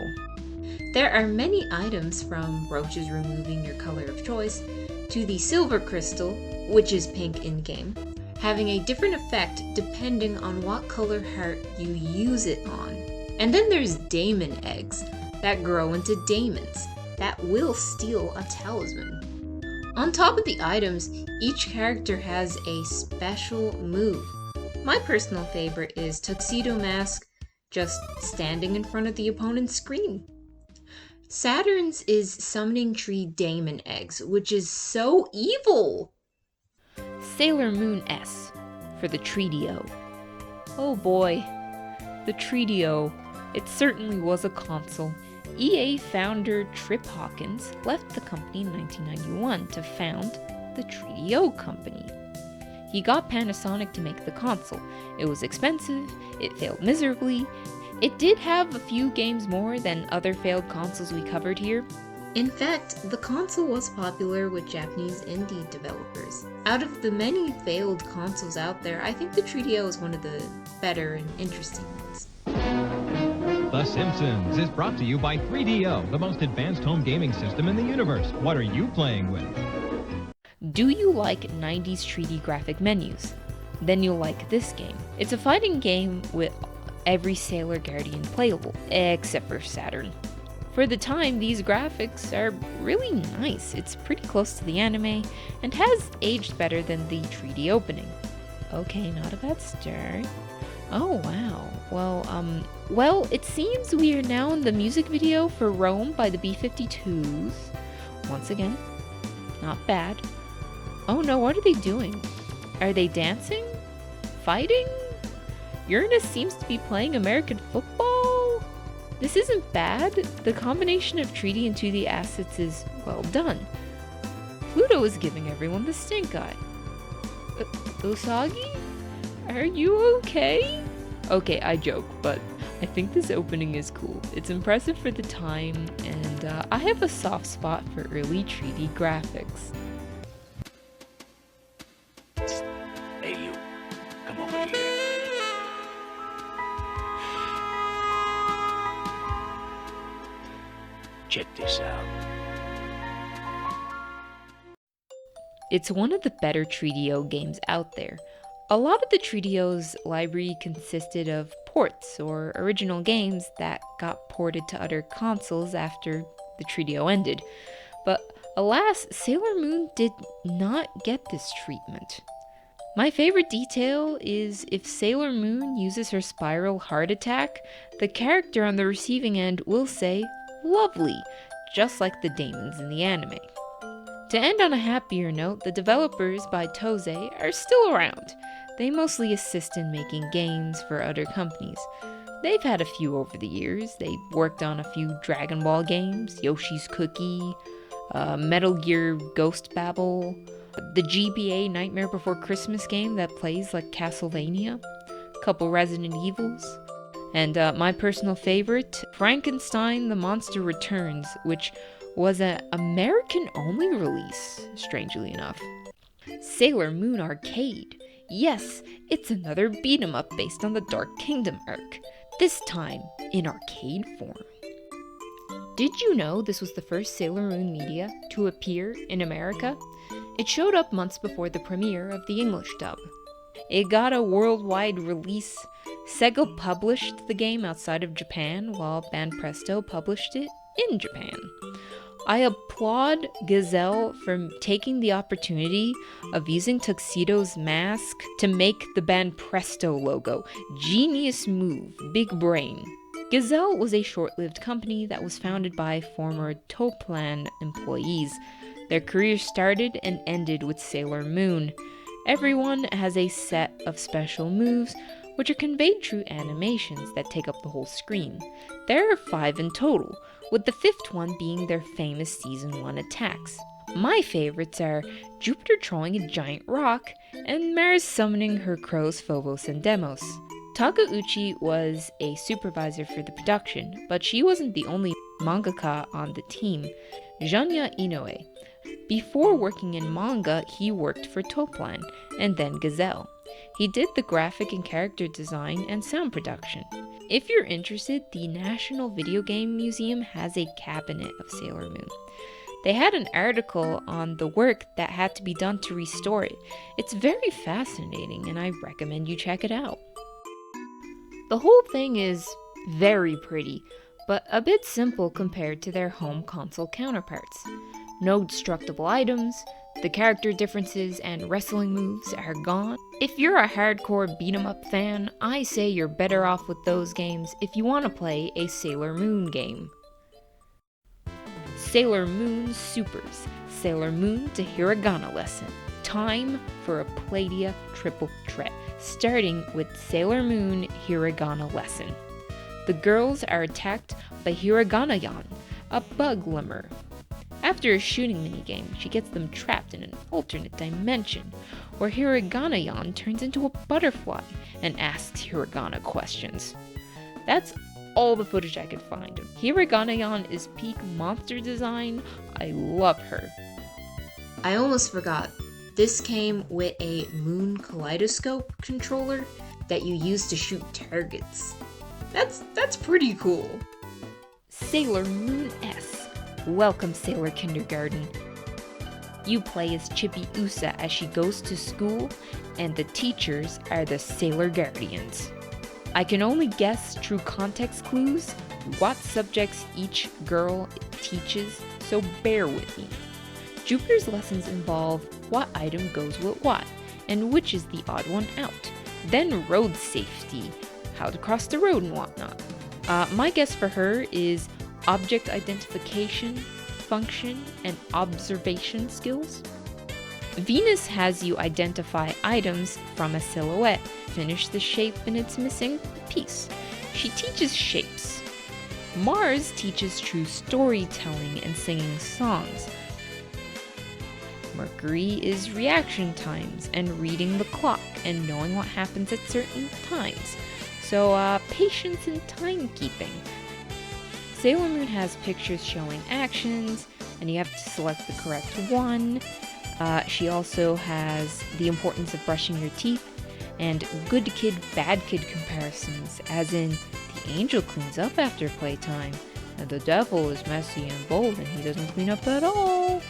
There are many items, from roaches removing your color of choice to the silver crystal, which is pink in-game, having a different effect depending on what color heart you use it on. And then there's daemon eggs that grow into daemons that will steal a talisman. On top of the items, each character has a special move. My personal favorite is Tuxedo Unmasked, just standing in front of the opponent's screen. Saturn's is summoning tree daemon eggs, which is so evil! Sailor Moon S for the Treadio. Oh boy, the Treadio. It certainly was a console. EA founder Trip Hawkins left the company in 1991 to found the Treadio Company. He got Panasonic to make the console. It was expensive, it failed miserably. It did have a few games more than other failed consoles we covered here. In fact, the console was popular with Japanese indie developers. Out of the many failed consoles out there, I think the Treadio is one of the better and interesting ones. The Simpsons is brought to you by 3DO, the most advanced home gaming system in the universe. What are you playing with? Do you like 90s 3D graphic menus? Then you'll like this game. It's a fighting game with every Sailor Guardian playable, except for Saturn. For the time, these graphics are really nice. It's pretty close to the anime and has aged better than the 3D opening. Okay, not a bad start. Oh wow. Well, it seems we are now in the music video for Rome by the B-52s. Once again, not bad. Oh no, what are they doing? Are they dancing? Fighting? Uranus seems to be playing American football? This isn't bad. The combination of 3D and 2D assets is well done. Pluto is giving everyone the stink eye. Usagi? Are you okay? Okay, I joke, but I think this opening is cool. It's impressive for the time, and I have a soft spot for early 3D graphics. Hey you, come over here. Check this out. It's one of the better 3DO games out there. A lot of the 3DO's library consisted of ports or original games that got ported to other consoles after the 3DO ended. But alas, Sailor Moon did not get this treatment. My favorite detail is if Sailor Moon uses her spiral heart attack, the character on the receiving end will say, "Lovely," just like the daemons in the anime. To end on a happier note, the developers by Toze are still around. They mostly assist in making games for other companies. They've had a few over the years. They worked on a few Dragon Ball games, Yoshi's Cookie, Metal Gear Ghost Babel, the GBA Nightmare Before Christmas game that plays like Castlevania, a couple Resident Evils, and my personal favorite, Frankenstein the Monster Returns, which was an American-only release, strangely enough. Sailor Moon Arcade. Yes, it's another beat-em-up based on the Dark Kingdom arc, this time in arcade form. Did you know this was the first Sailor Moon media to appear in America? It showed up months before the premiere of the English dub. It got a worldwide release. Sega published the game outside of Japan, while Banpresto published it in Japan. I applaud Gazelle for taking the opportunity of using Tuxedo Unmasked to make the Banpresto logo. Genius move, big brain. Gazelle was a short-lived company that was founded by former Toplan employees. Their careers started and ended with Sailor Moon. Everyone has a set of special moves, which are conveyed through animations that take up the whole screen. There are 5 in total, with the 5th one being their famous Season 1 attacks. My favorites are Jupiter throwing a giant rock, and Mars summoning her crows Phobos and Deimos. Takeuchi was a supervisor for the production, but she wasn't the only mangaka on the team. Janya Inoue. Before working in manga, he worked for Toplan, and then Gazelle. He did the graphic and character design and sound production. If you're interested, the National Video Game Museum has a cabinet of Sailor Moon. They had an article on the work that had to be done to restore it. It's very fascinating, and I recommend you check it out. The whole thing is very pretty, but a bit simple compared to their home console counterparts. No destructible items, the character differences and wrestling moves are gone. If you're a hardcore beat-em-up fan, I say you're better off with those games if you want to play a Sailor Moon game. Sailor Moon Supers. Sailor Moon to Hiragana lesson. Time for a Plaia triple threat, starting with Sailor Moon Hiragana lesson. The girls are attacked by Hiragana-yan, a bug lemur. After a shooting minigame, she gets them trapped in an alternate dimension, where Hiragana-yan turns into a butterfly and asks Hiragana questions. That's all the footage I could find. Hiragana-yan is peak monster design. I love her. I almost forgot. This came with a Moon Kaleidoscope controller that you use to shoot targets. That's pretty cool. Sailor Moon S. Welcome, Sailor Kindergarten. You play as Chippy Usa as she goes to school, and the teachers are the Sailor Guardians. I can only guess through context clues what subjects each girl teaches, so bear with me. Jupiter's lessons involve what item goes with what, and which is the odd one out. Then road safety, how to cross the road and whatnot. My guess for her is object identification, function, and observation skills. Venus has you identify items from a silhouette, finish the shape in its missing piece. She teaches shapes. Mars teaches true storytelling and singing songs. Mercury is reaction times and reading the clock and knowing what happens at certain times. So, patience and timekeeping. Sailor Moon has pictures showing actions, and you have to select the correct one. She also has the importance of brushing your teeth, and good kid, bad kid comparisons, as in the angel cleans up after playtime, and the devil is messy and bold and he doesn't clean up at all.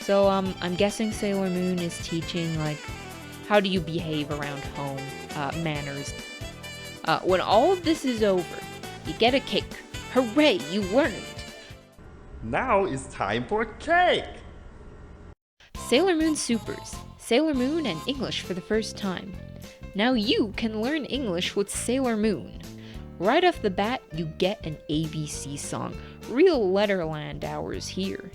So I'm guessing Sailor Moon is teaching, like, how do you behave around home, manners. When all of this is over, you get a cake. Hooray, you learned! Now it's time for cake! Sailor Moon Supers. Sailor Moon and English for the first time. Now you can learn English with Sailor Moon. Right off the bat, you get an ABC song. Real Letterland hours here.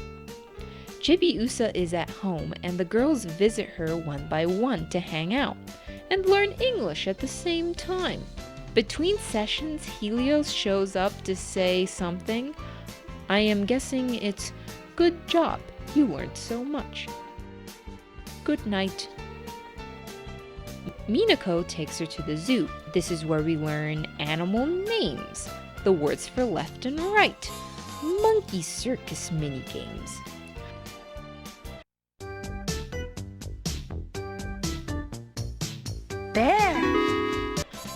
Chibiusa is at home and the girls visit her one by one to hang out and learn English at the same time. Between sessions, Helios shows up to say something. I am guessing it's, "Good job, you learned so much. Good night." Minako takes her to the zoo. This is where we learn animal names, the words for left and right, monkey circus minigames. Bear.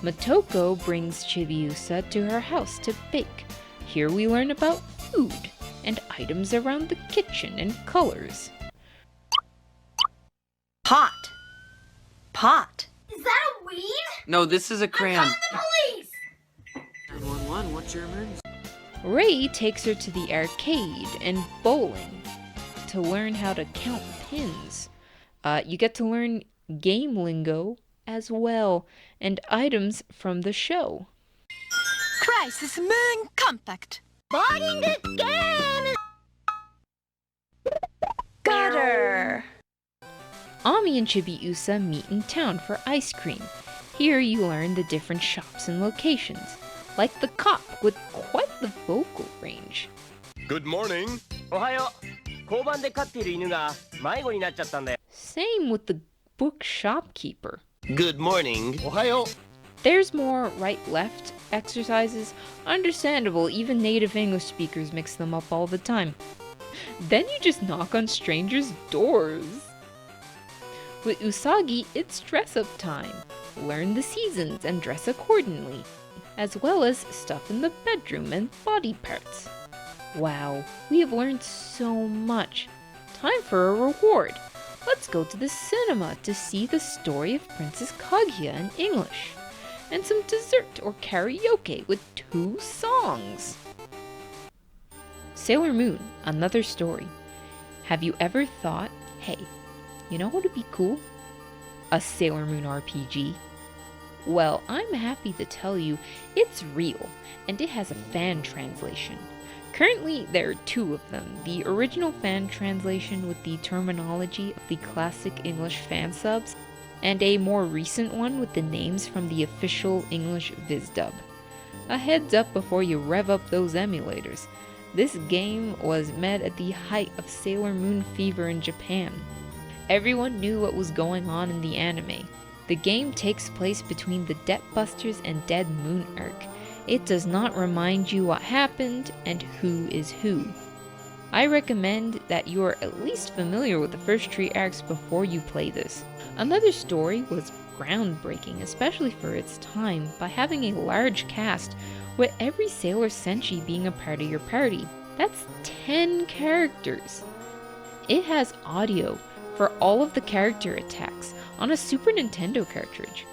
Motoko brings Chibiusa to her house to bake. Here we learn about food and items around the kitchen and colors. Pot. Pot. Is that a weed? No, this is a crayon. Call the police! 911, what's your emergency? Ray takes her to the arcade and bowling to learn how to count pins. You get to learn game lingo as well and items from the show. Crisis Moon Compact. Boarding this game! Gutter. Ami and Chibiusa meet in town for ice cream. Here you learn the different shops and locations, like the cop with quite the vocal range. Good morning. Same with the book shopkeeper. Good morning. There's more right-left exercises. Understandable, even native English speakers mix them up all the time. Then you just knock on strangers' doors. With Usagi, it's dress-up time. Learn the seasons and dress accordingly, as well as stuff in the bedroom and body parts. Wow, we have learned so much. Time for a reward. Let's go to the cinema to see the story of Princess Kaguya in English, and some dessert or karaoke with 2 songs. Sailor Moon, another story. Have you ever thought, hey, you know what would be cool? A Sailor Moon RPG. Well, I'm happy to tell you it's real, and it has a fan translation. Currently, there are 2 of them. The original fan translation with the terminology of the classic English fan subs, and a more recent one with the names from the official English VizDub. A heads up before you rev up those emulators. This game was met at the height of Sailor Moon fever in Japan. Everyone knew what was going on in the anime. The game takes place between the Debt Busters and Dead Moon arc. It does not remind you what happened and who is who. I recommend that you are at least familiar with the first 3 arcs before you play this. Another story was groundbreaking, especially for its time, by having a large cast, with every Sailor Senshi being a part of your party. That's 10 characters. It has audio for all of the character attacks on a Super Nintendo cartridge.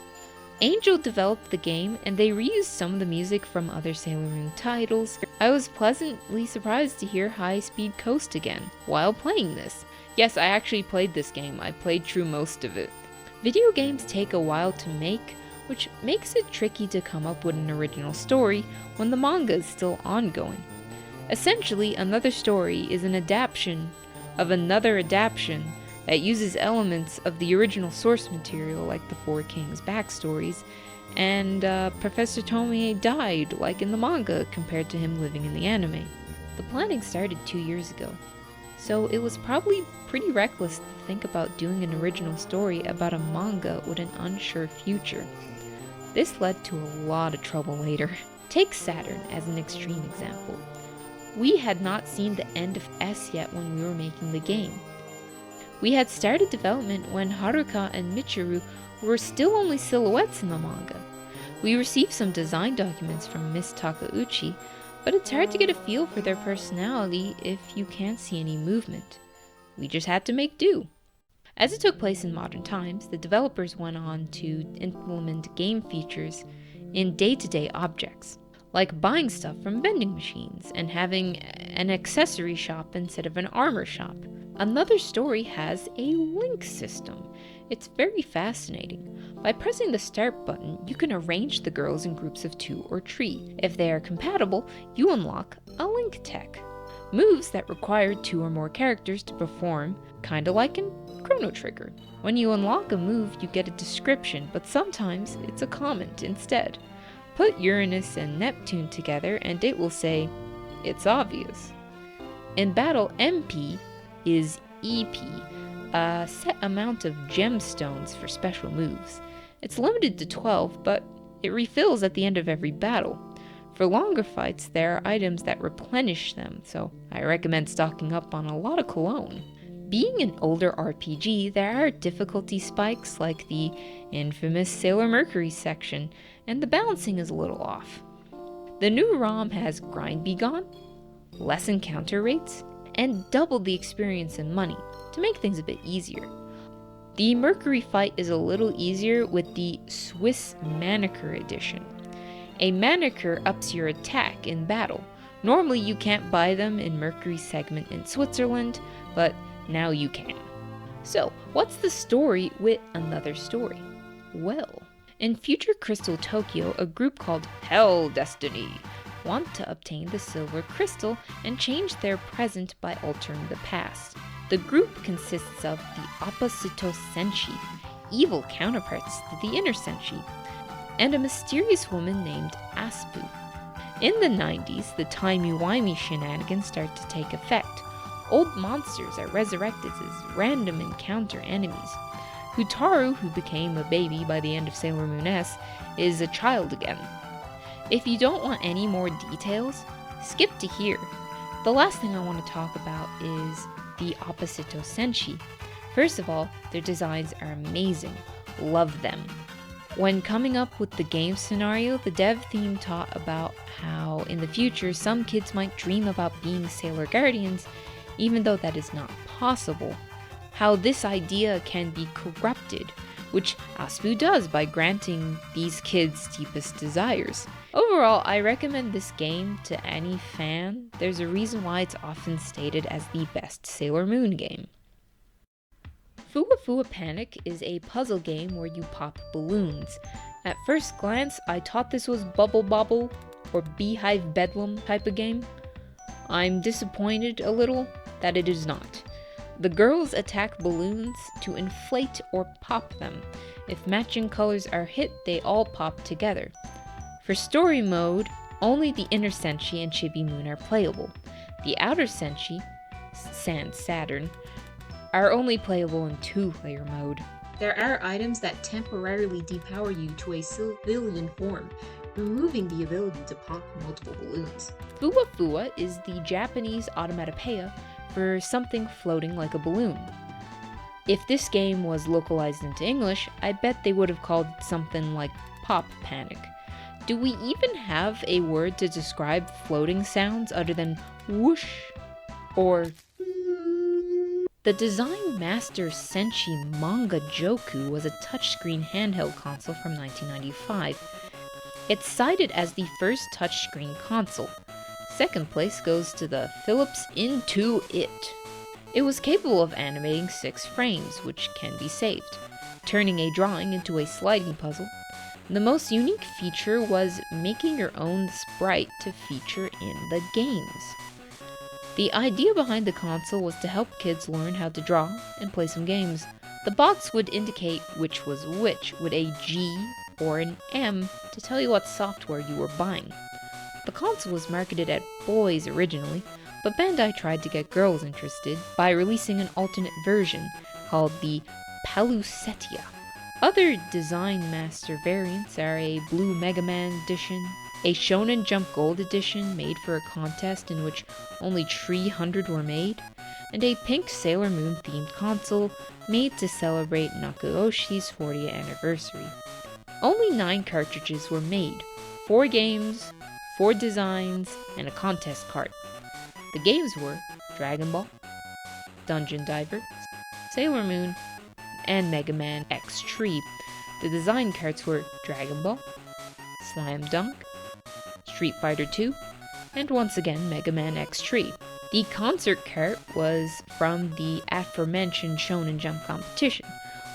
Angel developed the game, and they reused some of the music from other Sailor Moon titles. I was pleasantly surprised to hear High Speed Coast again while playing this. Yes, I actually played this game. I played through most of it. Video games take a while to make, which makes it tricky to come up with an original story when the manga is still ongoing. Essentially, another story is an adaptation of another adaptation that uses elements of the original source material, like the 4 Kings backstories, and Professor Tomie died, like in the manga, compared to him living in the anime. The planning started 2 years ago, so it was probably pretty reckless to think about doing an original story about a manga with an unsure future. This led to a lot of trouble later. Take Saturn as an extreme example. We had not seen the end of S yet when we were making the game. We had started development when Haruka and Michiru were still only silhouettes in the manga. We received some design documents from Miss Takeuchi, but it's hard to get a feel for their personality if you can't see any movement. We just had to make do. As it took place in modern times, the developers went on to implement game features in day-to-day objects, like buying stuff from vending machines and having an accessory shop instead of an armor shop. Another story has a link system. It's very fascinating. By pressing the start button, you can arrange the girls in groups of 2 or 3. If they are compatible, you unlock a link tech. Moves that require 2 or more characters to perform, kinda like in Chrono Trigger. When you unlock a move, you get a description, but sometimes it's a comment instead. Put Uranus and Neptune together and it will say, "It's obvious." In battle, MP is EP, a set amount of gemstones for special moves. It's limited to 12, but it refills at the end of every battle. For longer fights, there are items that replenish them, so I recommend stocking up on a lot of cologne. Being an older RPG, there are difficulty spikes like the infamous Sailor Mercury section, and the balancing is a little off. The new ROM has grind be gone, less encounter rates, and doubled the experience and money to make things a bit easier. The Mercury fight is a little easier with the Swiss Manicure edition. A manicure ups your attack in battle. Normally you can't buy them in Mercury's segment in Switzerland, but now you can. So, what's the story with another story? Well, in Future Crystal Tokyo, a group called Hell Destiny want to obtain the silver crystal and change their present by altering the past. The group consists of the Opposito Senshi, evil counterparts to the Inner Senshi, and a mysterious woman named Aspu. In the 90s, the timey-wimey shenanigans start to take effect. Old monsters are resurrected as random encounter enemies. Hutaru, who became a baby by the end of Sailor Moon S, is a child again. If you don't want any more details, skip to here. The last thing I want to talk about is the Opposito Senshi. First of all, their designs are amazing. Love them. When coming up with the game scenario, the dev team taught about how in the future some kids might dream about being Sailor Guardians, even though that is not possible. How this idea can be corrupted, which Aspu does by granting these kids' deepest desires. Overall, I recommend this game to any fan. There's a reason why it's often stated as the best Sailor Moon game. Fufuu Panic is a puzzle game where you pop balloons. At first glance, I thought this was Bubble Bobble or Beehive Bedlam type of game. I'm disappointed a little that it is not. The girls attack balloons to inflate or pop them. If matching colors are hit, they all pop together. For story mode, only the Inner Senshi and Chibi Moon are playable. The Outer Senshi, sans Saturn, are only playable in 2-player mode. There are items that temporarily depower you to a civilian form, removing the ability to pop multiple balloons. Fua is the Japanese onomatopoeia for something floating like a balloon. If this game was localized into English, I bet they would have called it something like Pop Panic. Do we even have a word to describe floating sounds other than whoosh or... The Design Master Senshi Manga Joku was a touchscreen handheld console from 1995. It's cited as the first touchscreen console. Second place goes to the Philips Intuit. It was capable of animating 6 frames, which can be saved, turning a drawing into a sliding puzzle. The most unique feature was making your own sprite to feature in the games. The idea behind the console was to help kids learn how to draw and play some games. The box would indicate which was which with a G or an M to tell you what software you were buying. The console was marketed at boys originally, but Bandai tried to get girls interested by releasing an alternate version called the Palusetia. Other Design Master variants are a Blue Mega Man edition, a Shonen Jump Gold edition made for a contest in which only 300 were made, and a pink Sailor Moon themed console made to celebrate Nakaoshi's 40th anniversary. Only 9 cartridges were made, 4 games, 4 designs, and a contest cart. The games were Dragon Ball, Dungeon Diver, Sailor Moon, and Mega Man X3. The design carts were Dragon Ball, Slam Dunk, Street Fighter 2, and once again Mega Man X3. The concert cart was from the aforementioned Shonen Jump competition.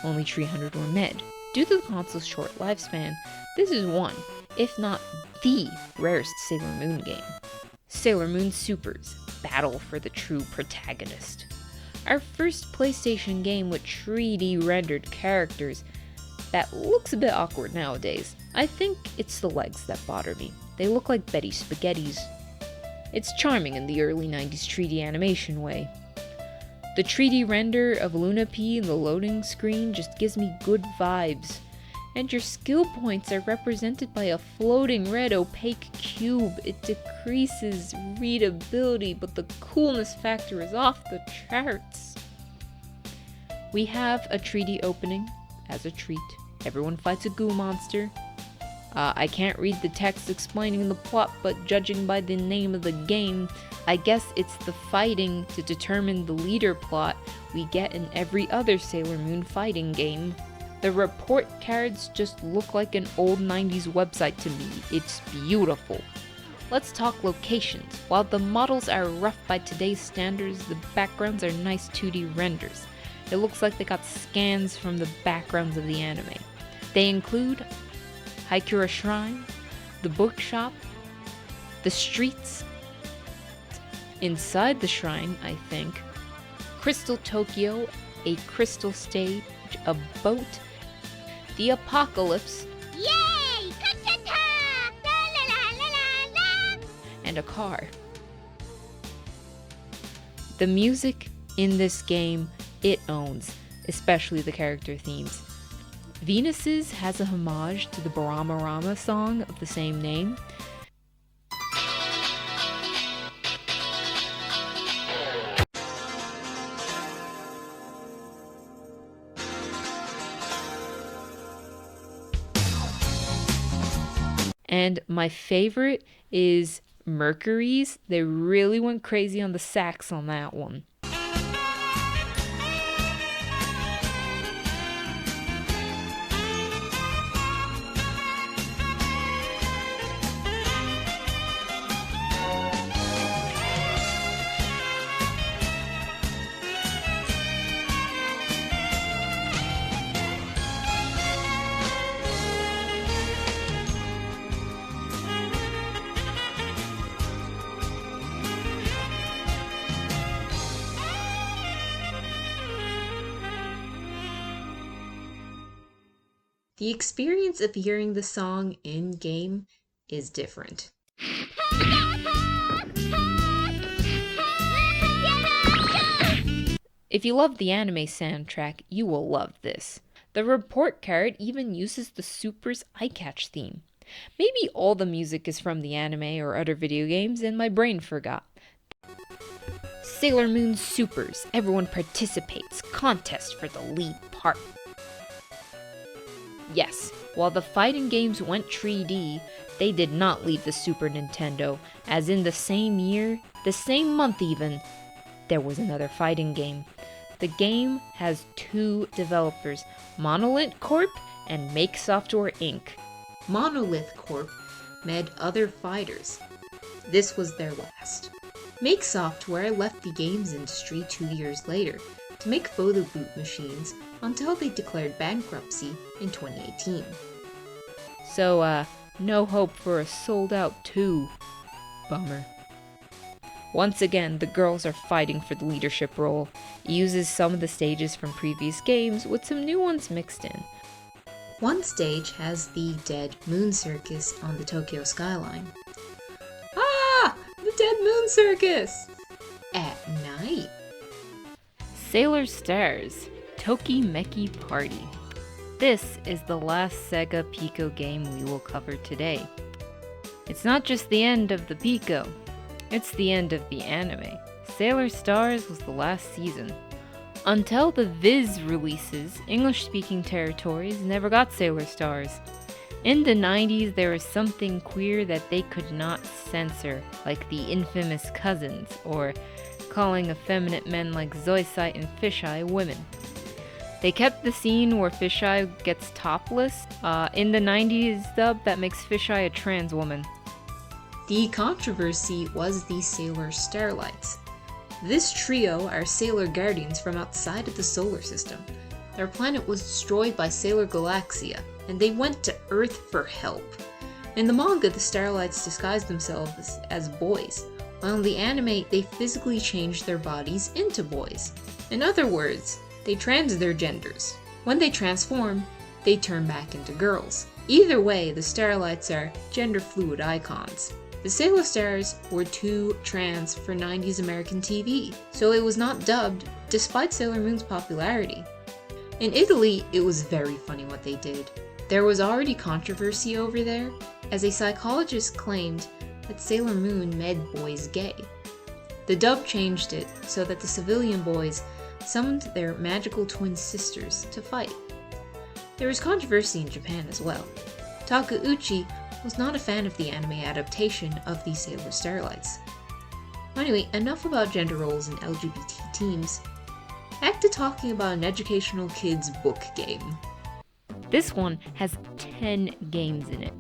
Only 300 were made. Due to the console's short lifespan, this is one, if not the rarest Sailor Moon game. Sailor Moon Supers, Battle for the True Protagonist. Our first PlayStation game with 3D rendered characters that looks a bit awkward nowadays. I think it's the legs that bother me. They look like Betty Spaghetti's. It's charming in the early 90s 3D animation way. The 3D render of Luna P in the loading screen just gives me good vibes. And your skill points are represented by a floating red opaque cube. It decreases readability, but the coolness factor is off the charts. We have a 3D opening as a treat. Everyone fights a goo monster. I can't read the text explaining the plot, but judging by the name of the game, I guess it's the fighting to determine the leader plot we get in every other Sailor Moon fighting game. The report cards just look like an old 90s website to me. It's beautiful. Let's talk locations. While the models are rough by today's standards, the backgrounds are nice 2D renders. It looks like they got scans from the backgrounds of the anime. They include Haikura Shrine, the bookshop, the streets, inside the shrine, I think, Crystal Tokyo, a crystal stage, a boat, the apocalypse, Yay! Ka-ta-ta! La la la la la! and a car. The music in this game, it owns, especially the character themes. Venus's has a homage to the Baramarama song of the same name. And my favorite is Mercury's. They really went crazy on the sax on that one. The experience of hearing the song in-game is different. If you love the anime soundtrack, you will love this. The report card even uses the Super's eye catch theme. Maybe all the music is from the anime or other video games and my brain forgot. Sailor Moon Supers. Everyone participates. Contest for the lead part. Yes, while the fighting games went 3D, they did not leave the Super Nintendo, as in the same year, the same month even, there was another fighting game. The game has two developers, Monolith Corp and Make Software Inc. Monolith Corp made other fighters. This was their last. Make Software left the games industry 2 years later to make photo boot machines until they declared bankruptcy in 2018. So, no hope for a sold-out 2. Bummer. Once again, the girls are fighting for the leadership role. It uses some of the stages from previous games with some new ones mixed in. One stage has the Dead Moon Circus on the Tokyo skyline. Ah! The Dead Moon Circus! At night. Sailor Stars, Tokimeki Party. This is the last Sega Pico game we will cover today. It's not just the end of the Pico, it's the end of the anime. Sailor Stars was the last season. Until the Viz releases, English-speaking territories never got Sailor Stars. In the 90s, there was something queer that they could not censor, like the infamous cousins, or calling effeminate men like Zoisite and Fisheye women. They kept the scene where Fisheye gets topless. In the 90s dub, that makes Fisheye a trans woman. The controversy was the Sailor Starlights. This trio are Sailor Guardians from outside of the solar system. Their planet was destroyed by Sailor Galaxia, and they went to Earth for help. In the manga, the Starlights disguised themselves as boys, while in the anime, they physically changed their bodies into boys. In other words, they trans their genders. When they transform, they turn back into girls. Either way, the Starlights are gender fluid icons. The Sailor Stars were too trans for 90s American TV, so it was not dubbed despite Sailor Moon's popularity. In Italy, it was very funny what they did. There was already controversy over there, as a psychologist claimed that Sailor Moon made boys gay. The dub changed it so that the civilian boys summoned their magical twin sisters to fight. There was controversy in Japan as well. Takeuchi was not a fan of the anime adaptation of the Sailor Starlights. Anyway, enough about gender roles in LGBT teams. Back to talking about an educational kids book game. This one has 10 games in it.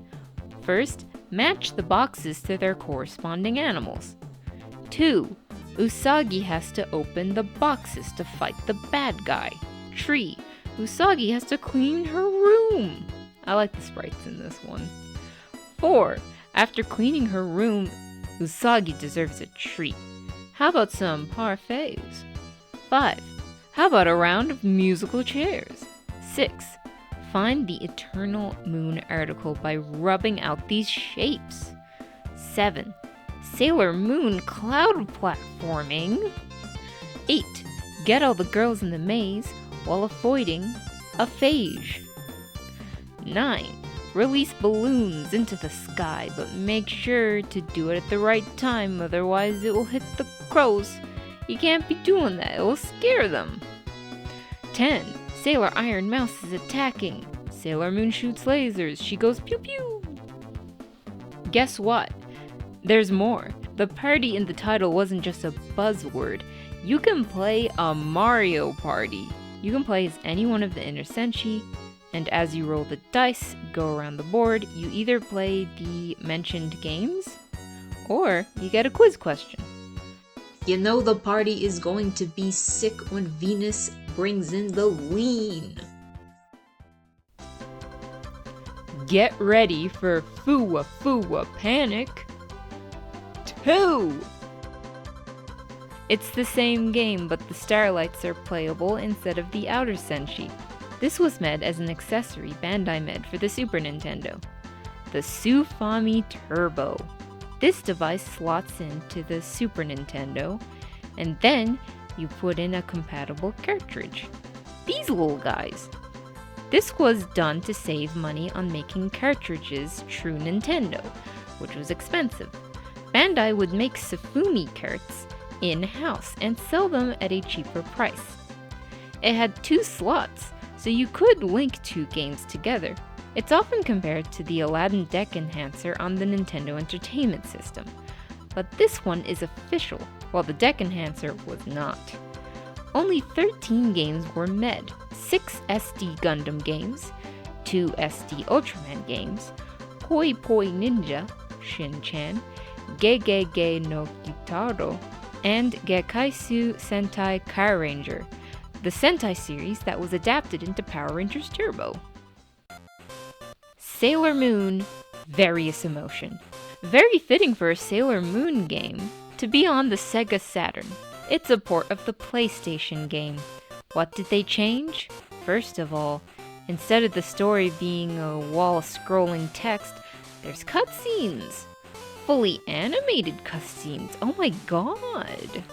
First, match the boxes to their corresponding animals. 2. Usagi has to open the boxes to fight the bad guy. 3. Usagi has to clean her room. I like the sprites in this one. 4. After cleaning her room, Usagi deserves a treat. How about some parfaits? 5. How about a round of musical chairs? 6. Find the Eternal Moon article by rubbing out these shapes. 7. Sailor Moon cloud platforming. 8. Get all the girls in the maze while avoiding a phage. 9. Release balloons into the sky, but make sure to do it at the right time, otherwise it will hit the crows. You can't be doing that, it will scare them. 10. Sailor Iron Mouse is attacking. Sailor Moon shoots lasers, she goes pew pew. Guess what? There's more. The party in the title wasn't just a buzzword. You can play a Mario Party. You can play as any one of the inner senshi, and as you roll the dice, go around the board, you either play the mentioned games, or you get a quiz question. You know the party is going to be sick when Venus brings in the lean. Get ready for Fufuu Panic 2! It's the same game, but the Starlights are playable instead of the outer senshi. This was made as an accessory Bandai made for the Super Nintendo. The Sufami Turbo. This device slots into the Super Nintendo, and then you put in a compatible cartridge. These little guys. This was done to save money on making cartridges true Nintendo, which was expensive. Bandai would make Sufumi carts in-house and sell them at a cheaper price. It had 2 slots, so you could link 2 games together. It's often compared to the Aladdin Deck Enhancer on the Nintendo Entertainment System, but this one is official, while the Deck Enhancer was not. Only 13 games were made, 6 SD Gundam games, 2 SD Ultraman games, Poi Poi Ninja, Shin-chan, Gegege no Kitaro, and Gekaisu Sentai Car Ranger, the Sentai series that was adapted into Power Rangers Turbo. Sailor Moon, Various Emotion. Very fitting for a Sailor Moon game to be on the Sega Saturn. It's a port of the PlayStation game. What did they change? First of all, instead of the story being a wall of scrolling text, there's cutscenes. Fully animated cutscenes, oh my god!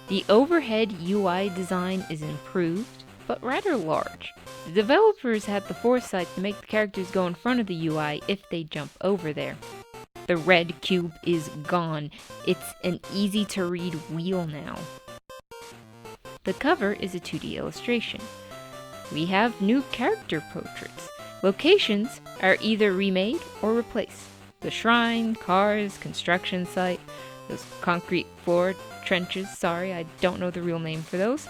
The overhead UI design is improved, but rather large. The developers had the foresight to make the characters go in front of the UI if they jump over there. The red cube is gone. It's an easy-to-read wheel now. The cover is a 2D illustration. We have new character portraits. Locations are either remade or replaced. The shrine, cars, construction site, those concrete floor trenches, sorry, I don't know the real name for those.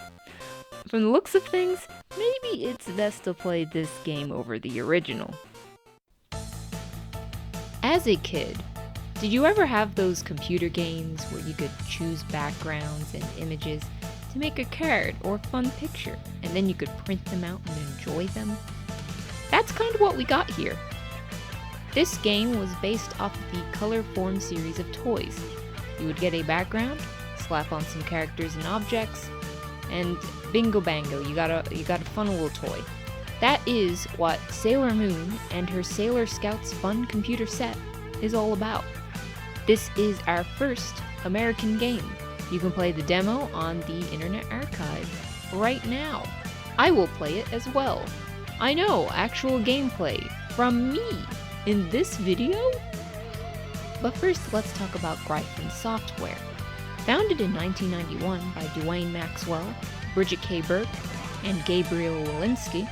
From the looks of things, maybe it's best to play this game over the original. As a kid, did you ever have those computer games where you could choose backgrounds and images to make a card or fun picture, and then you could print them out and enjoy them. That's kind of what we got here. This game was based off of the Color Form series of toys. You would get a background, slap on some characters and objects, and bingo bango, you got a fun little toy. That is what Sailor Moon and her Sailor Scouts fun computer set is all about. This is our first American game. You can play the demo on the Internet Archive right now. I will play it as well. I know, actual gameplay from me in this video? But first, let's talk about Gryphon Software. Founded in 1991 by Dwayne Maxwell, Bridget K. Burke, and Gabriel Walensky,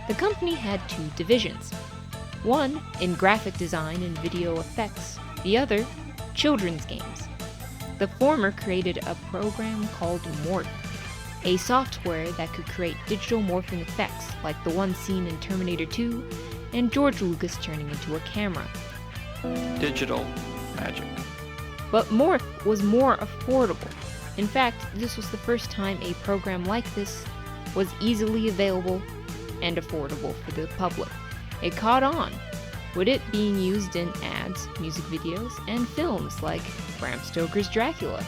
the company had two divisions. One in graphic design and video effects, the other, children's games. The former created a program called Morph, a software that could create digital morphing effects like the one seen in Terminator 2 and George Lucas turning into a camera. Digital magic. But Morph was more affordable. In fact, this was the first time a program like this was easily available and affordable for the public. It caught on, with it being used in ads, music videos, and films like Bram Stoker's Dracula.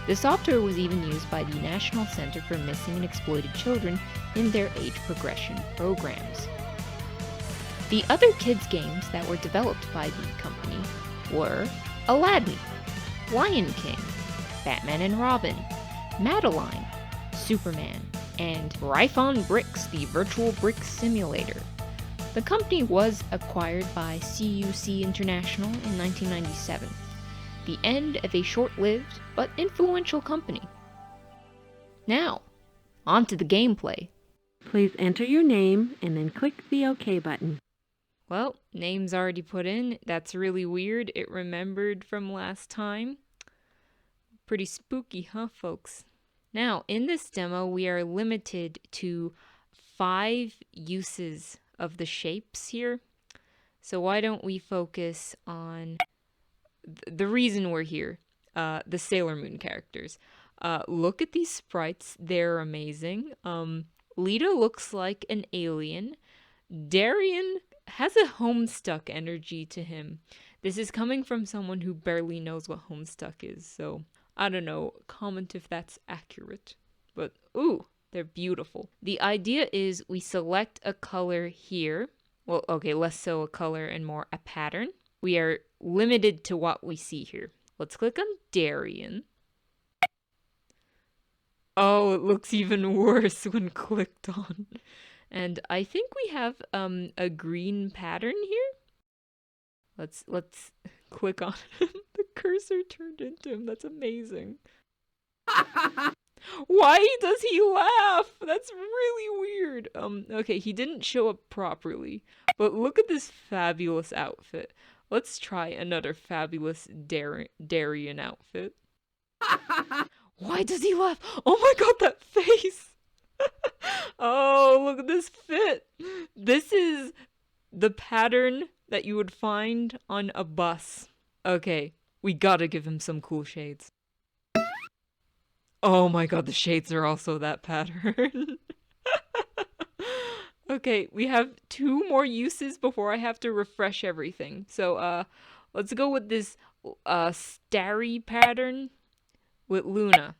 The software was even used by the National Center for Missing and Exploited Children in their age progression programs. The other kids' games that were developed by the company were Aladdin, Lion King, Batman and Robin, Madeline, Superman, and Gryphon Bricks, the virtual brick simulator. The company was acquired by CUC International in 1997, the end of a short-lived but influential company. Now, on to the gameplay. Please enter your name and then click the OK button. Well, name's already put in. That's really weird. It remembered from last time. Pretty spooky, huh, folks? Now, in this demo, we are limited to 5 uses of the shapes here. So why don't we focus on the reason we're here, the Sailor Moon characters. Look at these sprites. They're amazing. Lita looks like an alien. Darien has a Homestuck energy to him. This is coming from someone who barely knows what Homestuck is, so I don't know, comment if that's accurate. But, ooh, they're beautiful. The idea is we select a color here. Well, okay, less so a color and more a pattern. We are limited to what we see here. Let's click on Darien. Oh, it looks even worse when clicked on. And I think we have a green pattern here. Let's click on him. The cursor turned into him. That's amazing. Why does he laugh? That's really weird. Okay, he didn't show up properly. But look at this fabulous outfit. Let's try another fabulous Darien outfit. Why does he laugh? Oh my god, that face! Oh, look at this fit. This is the pattern that you would find on a bus. Okay, we gotta give him some cool shades. Oh my god, the shades are also that pattern. Okay, we have 2 more uses before I have to refresh everything. So, let's go with this starry pattern with Luna.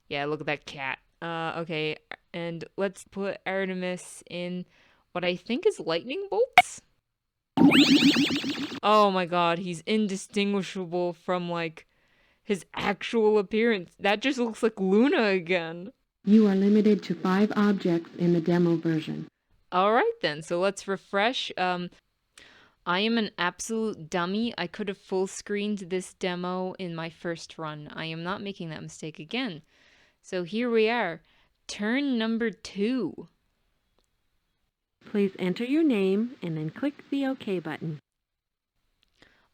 Yeah, look at that cat. Okay, and let's put Artemis in what I think is lightning bolts? Oh my god, he's indistinguishable from, like, his actual appearance. That just looks like Luna again. You are limited to 5 objects in the demo version. Alright then, so let's refresh. I am an absolute dummy. I could have full screened this demo in my first run. I am not making that mistake again. So here we are. Turn number 2. Please enter your name and then click the OK button.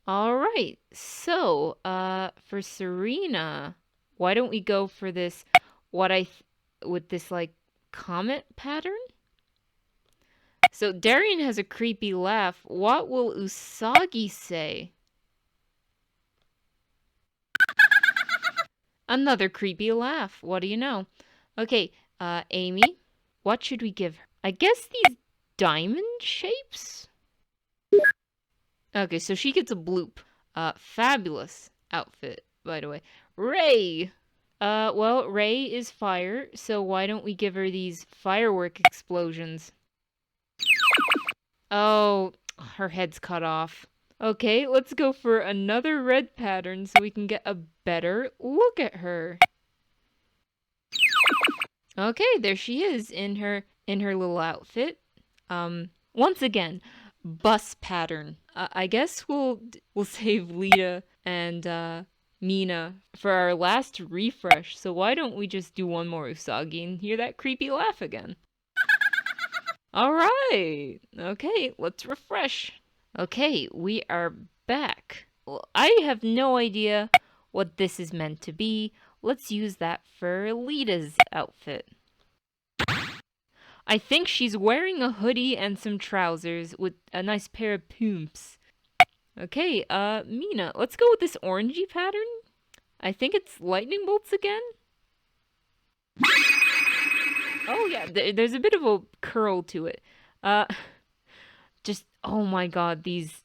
Alright, so, for Serena, why don't we go for this, with this, like, comet pattern? So Darien has a creepy laugh. What will Usagi say? Another creepy laugh. What do you know? Okay, Amy, what should we give her? I guess these diamond shapes? Okay, so she gets a bloop. Fabulous outfit, by the way. Ray! Well, Ray is fire, so why don't we give her these firework explosions? Oh, her head's cut off. Okay, let's go for another red pattern so we can get a better look at her. Okay, there she is in her little outfit. Once again, bus pattern. I guess we'll save Lita and Mina for our last refresh. So why don't we just do one more Usagi and hear that creepy laugh again? All right. Okay, let's refresh. Okay, we are back. Well, I have no idea what this is meant to be. Let's use that for Lita's outfit. I think she's wearing a hoodie and some trousers with a nice pair of pumps. Okay, Mina, let's go with this orangey pattern. I think it's lightning bolts again. Oh yeah, there's a bit of a curl to it. Just, oh my god, these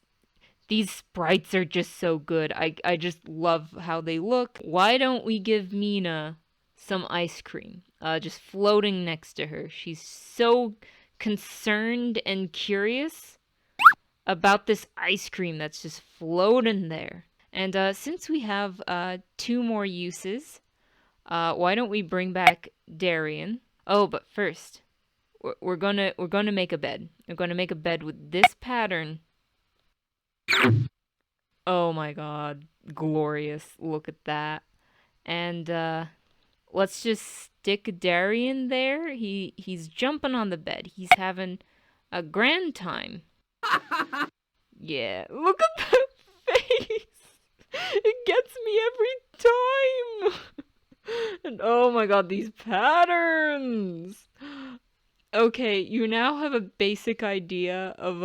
sprites are just so good. I just love how they look. Why don't we give Mina some ice cream? Just floating next to her. She's so concerned and curious about this ice cream that's just floating there. And since we have 2 more uses, why don't we bring back Darian? Oh, but first, we're gonna make a bed. We're gonna make a bed with this pattern. Oh my god, glorious! Look at that. And let's just stick Darian there. He's jumping on the bed. He's having a grand time. Yeah, look at that face. It gets me every time. And oh my god, these patterns. Okay, you now have a basic idea of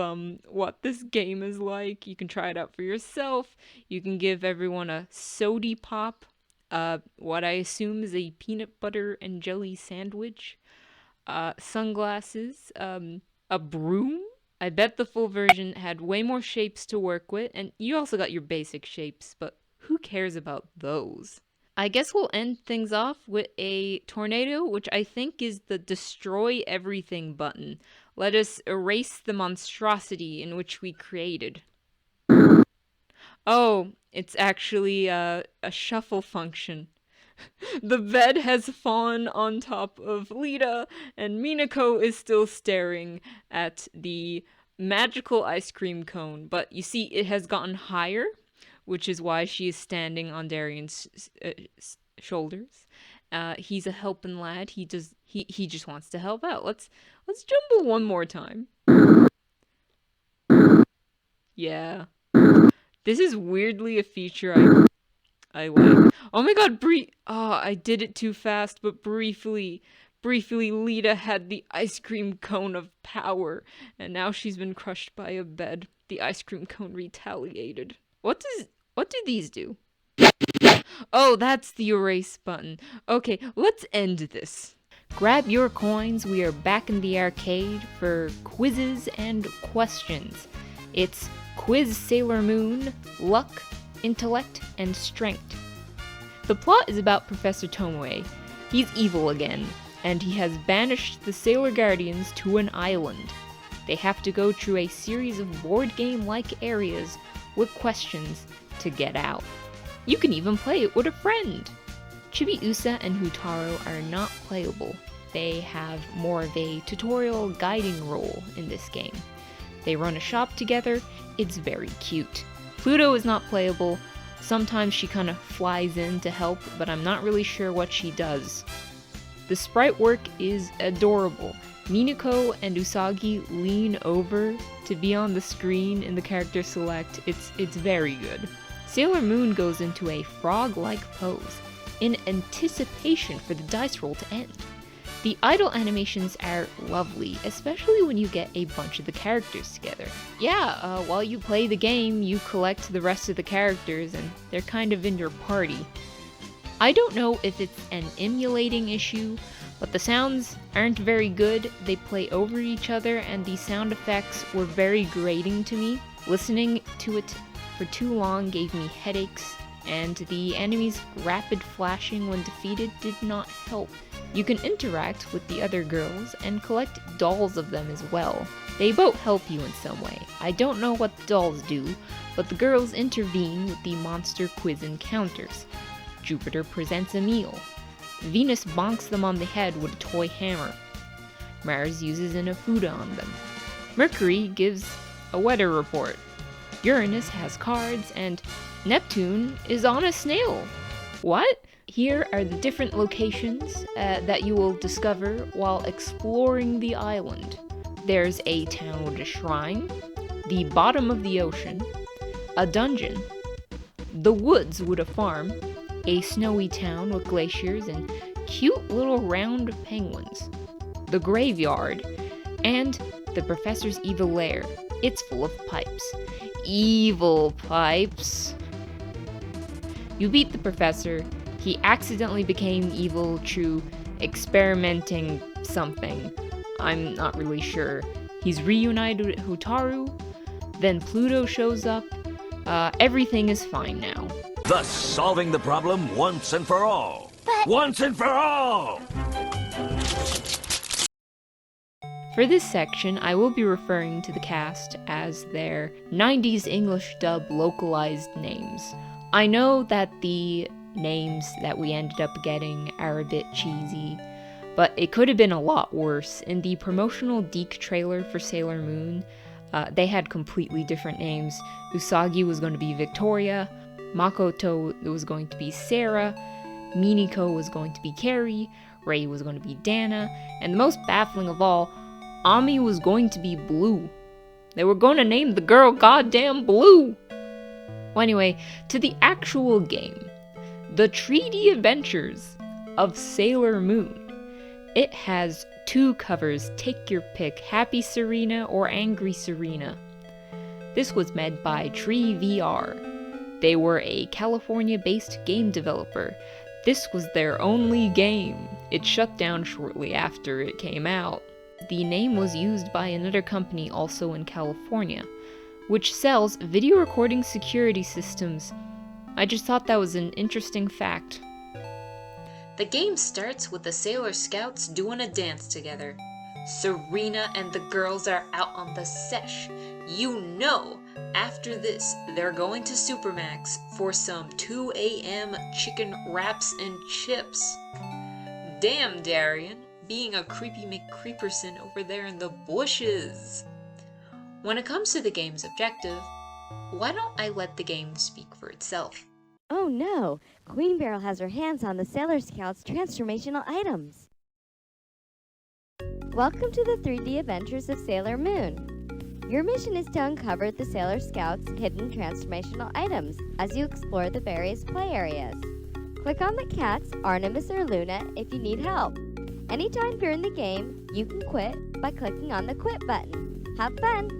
what this game is like. You can try it out for yourself. You can give everyone a sody pop. What I assume is a peanut butter and jelly sandwich. Sunglasses. A broom. I bet the full version had way more shapes to work with, and you also got your basic shapes, but who cares about those? I guess we'll end things off with a tornado, which I think is the destroy everything button. Let us erase the monstrosity in which we created. Oh, it's actually a shuffle function. The bed has fallen on top of Lita, and Minako is still staring at the magical ice cream cone. But you see, it has gotten higher, which is why she is standing on Darian's shoulders. He's a helping lad. He just wants to help out. Let's jumble one more time. Yeah. This is weirdly a feature I like. Oh my god, I did it too fast, but briefly, Lita had the ice cream cone of power, and now she's been crushed by a bed. The ice cream cone retaliated. What do these do? Oh, that's the erase button. Okay, let's end this. Grab your coins. We are back in the arcade for quizzes and questions. It's Quiz Sailor Moon, Luck, Intellect, and Strength. The plot is about Professor Tomoe. He's evil again, and he has banished the Sailor Guardians to an island. They have to go through a series of board game-like areas with questions to get out. You can even play it with a friend. Chibiusa and Houtaro are not playable. They have more of a tutorial guiding role in this game. They run a shop together. It's very cute. Pluto is not playable. Sometimes she kind of flies in to help, but I'm not really sure what she does. The sprite work is adorable. Minako and Usagi lean over to be on the screen in the character select. It's very good. Sailor Moon goes into a frog-like pose in anticipation for the dice roll to end. The idle animations are lovely, especially when you get a bunch of the characters together. Yeah, while you play the game, you collect the rest of the characters, and they're kind of in your party. I don't know if it's an emulating issue, but the sounds aren't very good. They play over each other, and the sound effects were very grating to me. Listening to it for too long gave me headaches, and the enemies' rapid flashing when defeated did not help. You can interact with the other girls and collect dolls of them as well. They both help you in some way. I don't know what the dolls do, but the girls intervene with the monster quiz encounters. Jupiter presents a meal. Venus bonks them on the head with a toy hammer. Mars uses an Afuda on them. Mercury gives a weather report. Uranus has cards, and Neptune is on a snail. What? Here are the different locations that you will discover while exploring the island. There's a town with a shrine, the bottom of the ocean, a dungeon, the woods with a farm, a snowy town with glaciers and cute little round penguins, the graveyard, and the professor's evil lair. It's full of pipes. Evil pipes. You beat the professor. He accidentally became evil through experimenting something. I'm not really sure. He's reunited with Hotaru. Then Pluto shows up. Everything is fine now. Thus solving the problem once and for all. Once and for all! For this section, I will be referring to the cast as their 90s English dub localized names. I know that the names that we ended up getting are a bit cheesy, but it could have been a lot worse. In the promotional Deke trailer for Sailor Moon, they had completely different names. Usagi was going to be Victoria, Makoto was going to be Sarah, Miniko was going to be Carrie, Rei was going to be Dana, and the most baffling of all, Ami was going to be Blue. They were going to name the girl goddamn Blue! Well, anyway, to the actual game. The 3D Adventures of Sailor Moon. It has 2 covers, take your pick, Happy Serena or Angry Serena. This was made by Tree VR. They were a California-based game developer. This was their only game. It shut down shortly after it came out. The name was used by another company also in California, which sells video recording security systems. I just thought that was an interesting fact. The game starts with the Sailor Scouts doing a dance together. Serena and the girls are out on the sesh. You know, after this, they're going to Supermax for some 2 a.m. chicken wraps and chips. Damn, Darian, being a creepy McCreeperson over there in the bushes. When it comes to the game's objective, why don't I let the game speak for itself? Oh no! Queen Beryl has her hands on the Sailor Scouts' transformational items. Welcome to the 3D Adventures of Sailor Moon. Your mission is to uncover the Sailor Scouts' hidden transformational items as you explore the various play areas. Click on the cats, Artemis or Luna, if you need help. Anytime during the game, you can quit by clicking on the quit button. Have fun!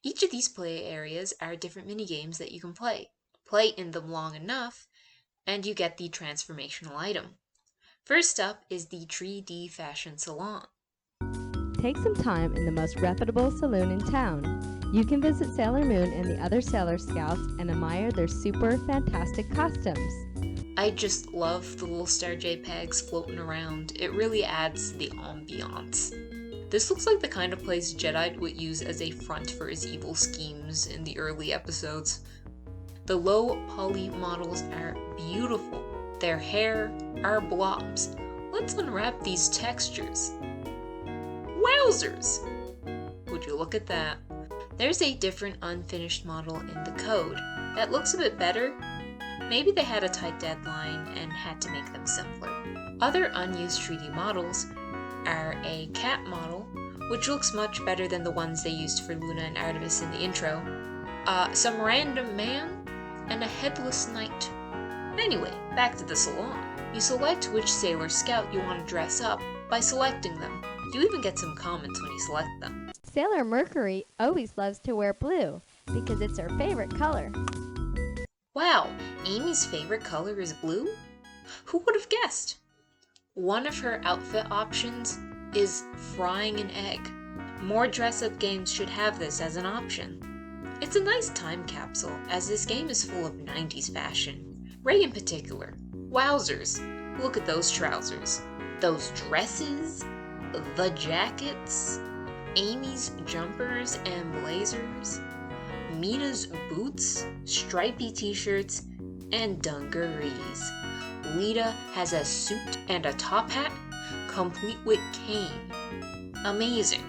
Each of these play areas are different minigames that you can play. Play in them long enough, and you get the transformational item. First up is the 3D Fashion Salon. Take some time in the most reputable saloon in town. You can visit Sailor Moon and the other Sailor Scouts and admire their super fantastic costumes. I just love the little star JPEGs floating around. It really adds to the ambiance. This looks like the kind of place Jedi would use as a front for his evil schemes in the early episodes. The low poly models are beautiful. Their hair are blobs. Let's unwrap these textures. Wowzers! Would you look at that? There's a different unfinished model in the code. That looks a bit better. Maybe they had a tight deadline and had to make them simpler. Other unused 3D models are a cat model, which looks much better than the ones they used for Luna and Artemis in the intro, some random man, and a headless knight. Anyway, back to the salon. You select which Sailor Scout you want to dress up by selecting them. You even get some comments when you select them. Sailor Mercury always loves to wear blue because it's her favorite color. Wow, Amy's favorite color is blue? Who would have guessed? One of her outfit options is frying an egg. More dress-up games should have this as an option. It's a nice time capsule, as this game is full of 90s fashion. Ray in particular. Wowzers! Look at those trousers. Those dresses, the jackets, Amy's jumpers and blazers, Mina's boots, stripy t-shirts, and dungarees. Lita has a suit and a top hat, complete with cane. Amazing.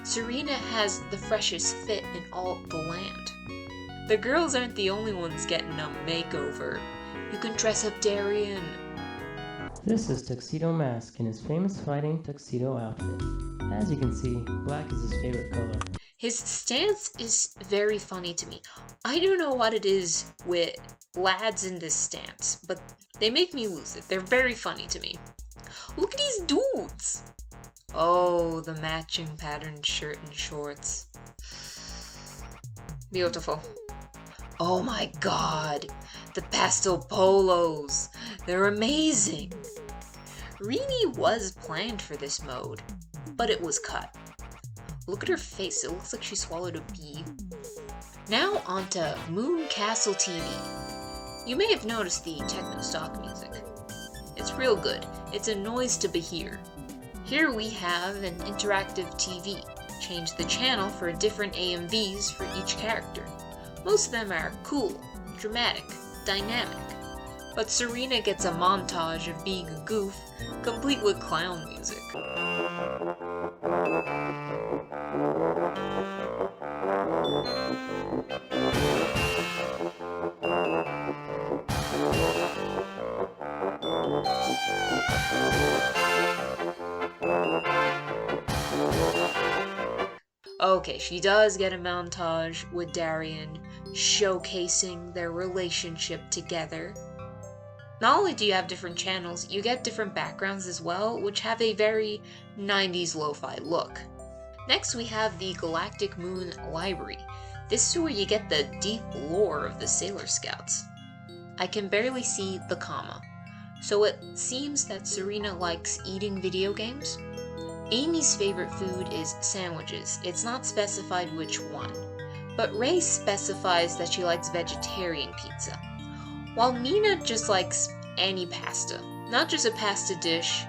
Serena has the freshest fit in all the land. The girls aren't the only ones getting a makeover. You can dress up Darien. This is Tuxedo Unmasked in his famous fighting tuxedo outfit. As you can see, black is his favorite color. His stance is very funny to me. I don't know what it is with lads in this stance, but they make me lose it. They're very funny to me. Look at these dudes! Oh, the matching patterned shirt and shorts. Beautiful. Oh my god, the pastel polos. They're amazing. Rini was planned for this mode, but it was cut. Look at her face, it looks like she swallowed a bee. Now onto Moon Castle TV. You may have noticed the techno stock music. It's real good, it's a noise to behear. Here we have an interactive TV. Change the channel for different AMVs for each character. Most of them are cool, dramatic, dynamic. But Serena gets a montage of being a goof, complete with clown music. Okay, she does get a montage with Darien, showcasing their relationship together. Not only do you have different channels, you get different backgrounds as well, which have a very 90s lo-fi look. Next we have the Galactic Moon Library. This is where you get the deep lore of the Sailor Scouts. I can barely see the comma, so it seems that Serena likes eating video games. Amy's favorite food is sandwiches. It's not specified which one, but Ray specifies that she likes vegetarian pizza, while Mina just likes any pasta. Not just a pasta dish,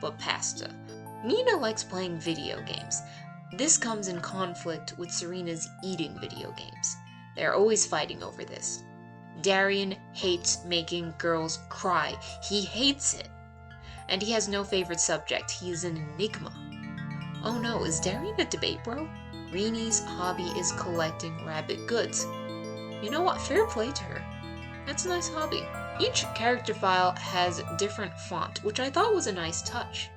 but pasta. Mina likes playing video games. This comes in conflict with Serena's eating video games. They're always fighting over this. Darien hates making girls cry. He hates it. And he has no favorite subject. He is an enigma. Oh no, is Darien a debate bro? Rini's hobby is collecting rabbit goods. You know what? Fair play to her. That's a nice hobby. Each character file has different font, which I thought was a nice touch.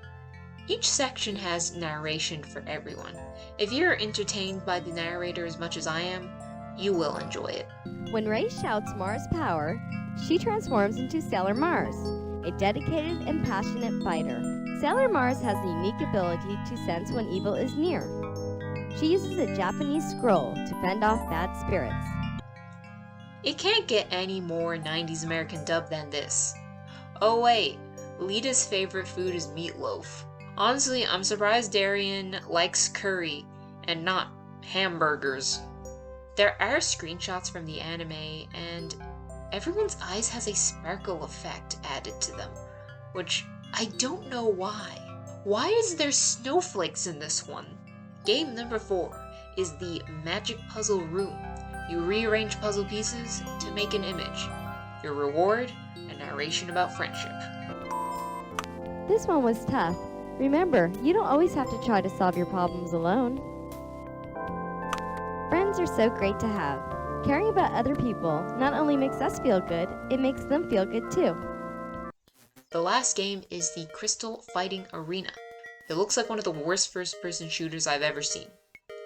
Each section has narration for everyone. If you're entertained by the narrator as much as I am, you will enjoy it. When Ray shouts Mars power, she transforms into Sailor Mars, a dedicated and passionate fighter. Sailor Mars has the unique ability to sense when evil is near. She uses a Japanese scroll to fend off bad spirits. It can't get any more 90s American dub than this. Oh wait, Lita's favorite food is meatloaf. Honestly, I'm surprised Darien likes curry and not hamburgers. There are screenshots from the anime, and everyone's eyes has a sparkle effect added to them, which I don't know why. Why is there snowflakes in this one? Game number 4 is the Magic Puzzle Room. You rearrange puzzle pieces to make an image. Your reward, a narration about friendship. This one was tough. Remember, you don't always have to try to solve your problems alone. Friends are so great to have. Caring about other people not only makes us feel good, it makes them feel good too. The last game is the Crystal Fighting Arena. It looks like one of the worst first-person shooters I've ever seen.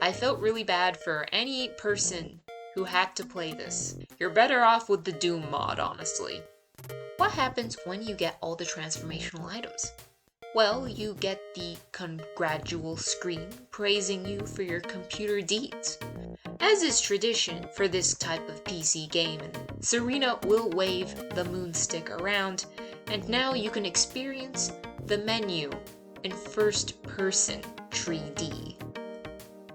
I felt really bad for any person who had to play this. You're better off with the Doom mod, honestly. What happens when you get all the transformational items? Well, you get the congratulatory screen praising you for your computer deeds. As is tradition for this type of PC game, Serena will wave the moonstick around, and now you can experience the menu in first person 3D.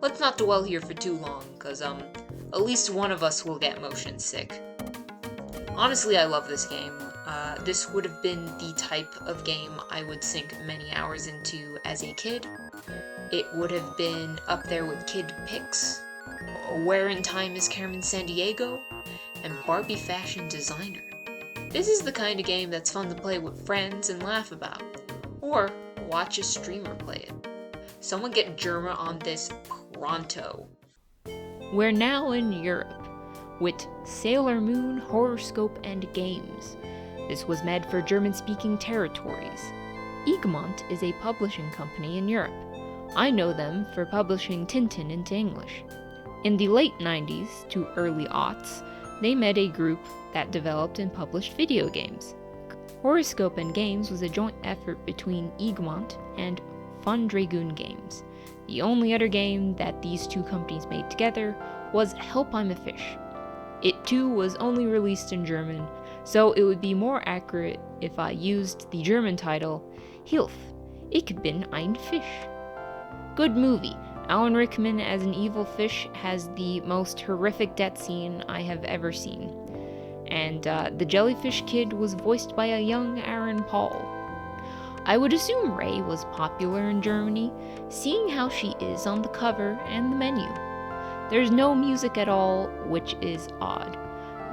Let's not dwell here for too long, cause at least one of us will get motion sick. Honestly, I love this game. This would have been the type of game I would sink many hours into as a kid. It would have been up there with Kid Pix, Where in Time is Carmen Sandiego, and Barbie Fashion Designer. This is the kind of game that's fun to play with friends and laugh about, or watch a streamer play it. Someone get Germa on this pronto. We're now in Europe with Sailor Moon, Horoscope, and Games. This was made for German-speaking territories. Egmont is a publishing company in Europe. I know them for publishing Tintin into English. In the late 90s to early aughts, they met a group that developed and published video games. Horoscope and Games was a joint effort between Egmont and Fun Dragoon Games. The only other game that these two companies made together was Help I'm a Fish. It too was only released in German, so it would be more accurate if I used the German title, Hilf, ich bin ein Fisch. Good movie. Alan Rickman as an evil fish has the most horrific death scene I have ever seen. And the jellyfish kid was voiced by a young Aaron Paul. I would assume Ray was popular in Germany, seeing how she is on the cover and the menu. There's no music at all, which is odd.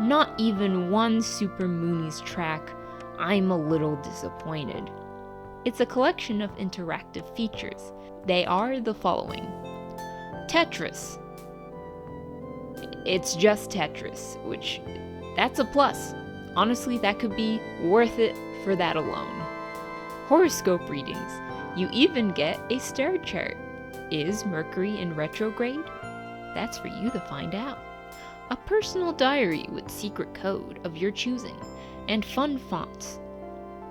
Not even one Super Moonies track. I'm a little disappointed. It's a collection of interactive features. They are the following. Tetris. It's just Tetris, which, that's a plus. Honestly, that could be worth it for that alone. Horoscope readings. You even get a star chart. Is Mercury in retrograde? That's for you to find out. A personal diary with secret code of your choosing, and fun fonts.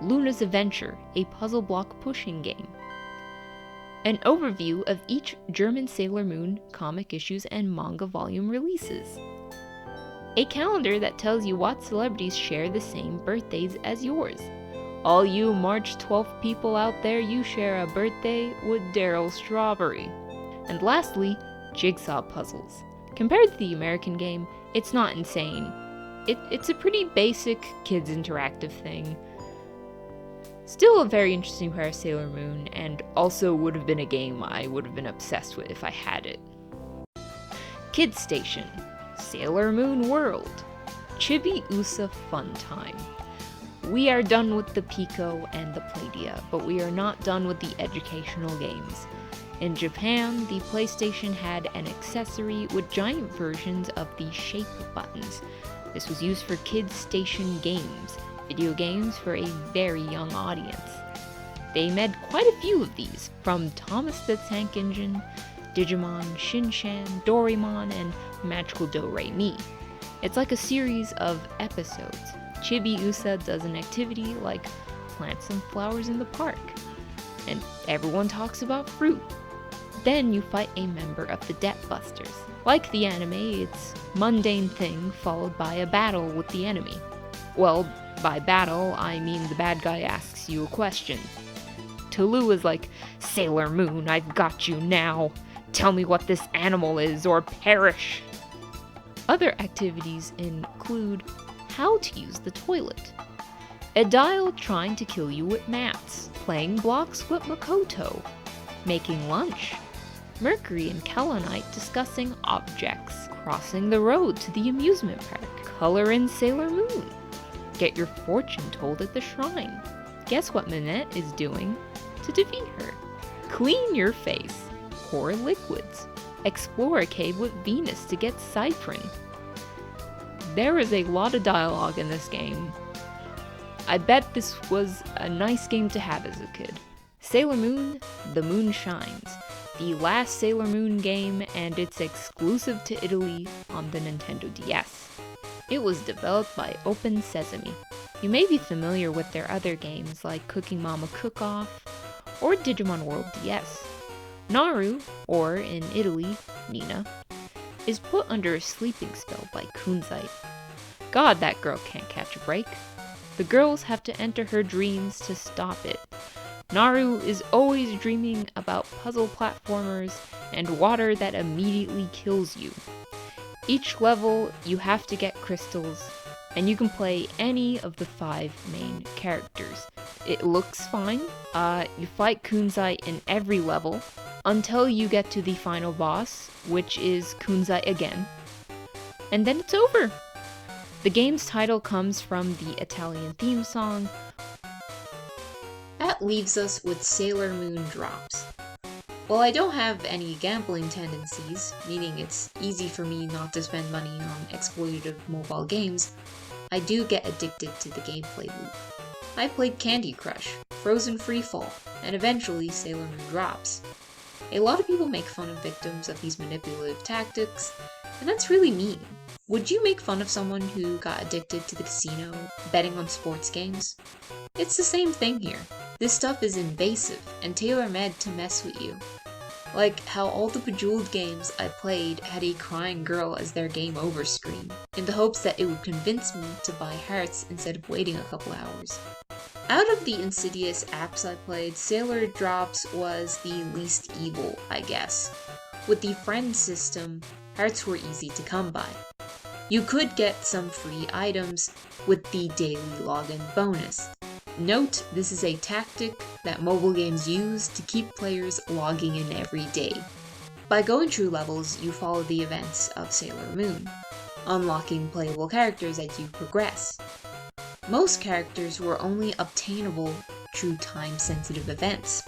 Luna's Adventure, a puzzle block pushing game. An overview of each German Sailor Moon comic issues and manga volume releases. A calendar that tells you what celebrities share the same birthdays as yours. All you March 12th people out there, you share a birthday with Daryl Strawberry. And lastly, jigsaw puzzles. Compared to the American game, it's not insane. It's a pretty basic kids interactive thing. Still a very interesting part of Sailor Moon, and also would have been a game I would have been obsessed with if I had it. Kids Station, Sailor Moon World, Chibi Usa Fun Time. We are done with the Pico and the Plaia, but we are not done with the educational games. In Japan, the PlayStation had an accessory with giant versions of the shape buttons. This was used for Kids Station games, video games for a very young audience. They made quite a few of these, from Thomas the Tank Engine, Digimon, Shin-Chan, Doraemon, and Magical Do-Re-Mi. It's like a series of episodes. Chibi Usa does an activity like plant some flowers in the park, and everyone talks about fruit. Then you fight a member of the Debt Busters. Like the anime, it's mundane thing followed by a battle with the enemy. Well, by battle, I mean the bad guy asks you a question. Tulu is like, Sailor Moon, I've got you now. Tell me what this animal is or perish. Other activities include how to use the toilet, a dial trying to kill you with mats, playing blocks with Makoto, making lunch, Mercury and Kelonite discussing objects, crossing the road to the amusement park, color in Sailor Moon, get your fortune told at the shrine, guess what Minette is doing to defeat her, clean your face, pour liquids, explore a cave with Venus to get Cyprin. There is a lot of dialogue in this game. I bet this was a nice game to have as a kid. Sailor Moon, The Moon Shines, the last Sailor Moon game, and it's exclusive to Italy on the Nintendo DS. It was developed by Open Sesame. You may be familiar with their other games like Cooking Mama Cook-Off or Digimon World DS. Naru, or in Italy, Nina, is put under a sleeping spell by Kunzite. God, that girl can't catch a break. The girls have to enter her dreams to stop it. Naru is always dreaming about puzzle platformers and water that immediately kills you. Each level, you have to get crystals, and you can play any of the 5 main characters. It looks fine. You fight Kunzite in every level, until you get to the final boss, which is Kunzite again. And then it's over! The game's title comes from the Italian theme song. That leaves us with Sailor Moon drops. While I don't have any gambling tendencies, meaning it's easy for me not to spend money on exploitative mobile games, I do get addicted to the gameplay loop. I played Candy Crush, Frozen Freefall, and eventually Sailor Moon drops. A lot of people make fun of victims of these manipulative tactics, and that's really mean. Would you make fun of someone who got addicted to the casino, betting on sports games? It's the same thing here. This stuff is invasive and tailor-made to mess with you. Like how all the Bejeweled games I played had a crying girl as their game over screen, in the hopes that it would convince me to buy hearts instead of waiting a couple hours. Out of the insidious apps I played, Sailor Drops was the least evil, I guess. With the friend system, hearts were easy to come by. You could get some free items with the daily login bonus. Note, this is a tactic that mobile games use to keep players logging in every day. By going through levels, you follow the events of Sailor Moon, unlocking playable characters as you progress. Most characters were only obtainable through time-sensitive events.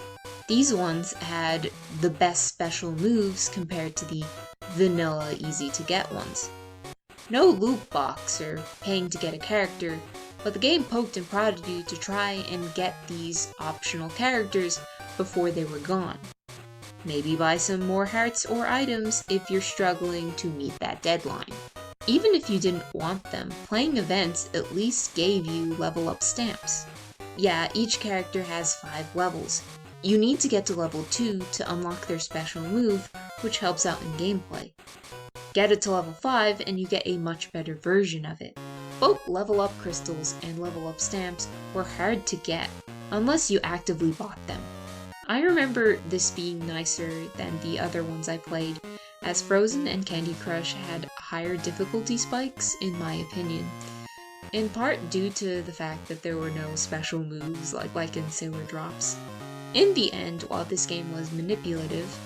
These ones had the best special moves compared to the vanilla easy-to-get ones. No loot box or paying to get a character, but the game poked and prodded you to try and get these optional characters before they were gone. Maybe buy some more hearts or items if you're struggling to meet that deadline. Even if you didn't want them, playing events at least gave you level up stamps. Yeah, each character has 5 levels. You need to get to level 2 to unlock their special move, which helps out in gameplay. Get it to level 5 and you get a much better version of it. Both level up crystals and level up stamps were hard to get, unless you actively bought them. I remember this being nicer than the other ones I played, as Frozen and Candy Crush had higher difficulty spikes, in my opinion. In part due to the fact that there were no special moves like in Sailor Drops. In the end, while this game was manipulative,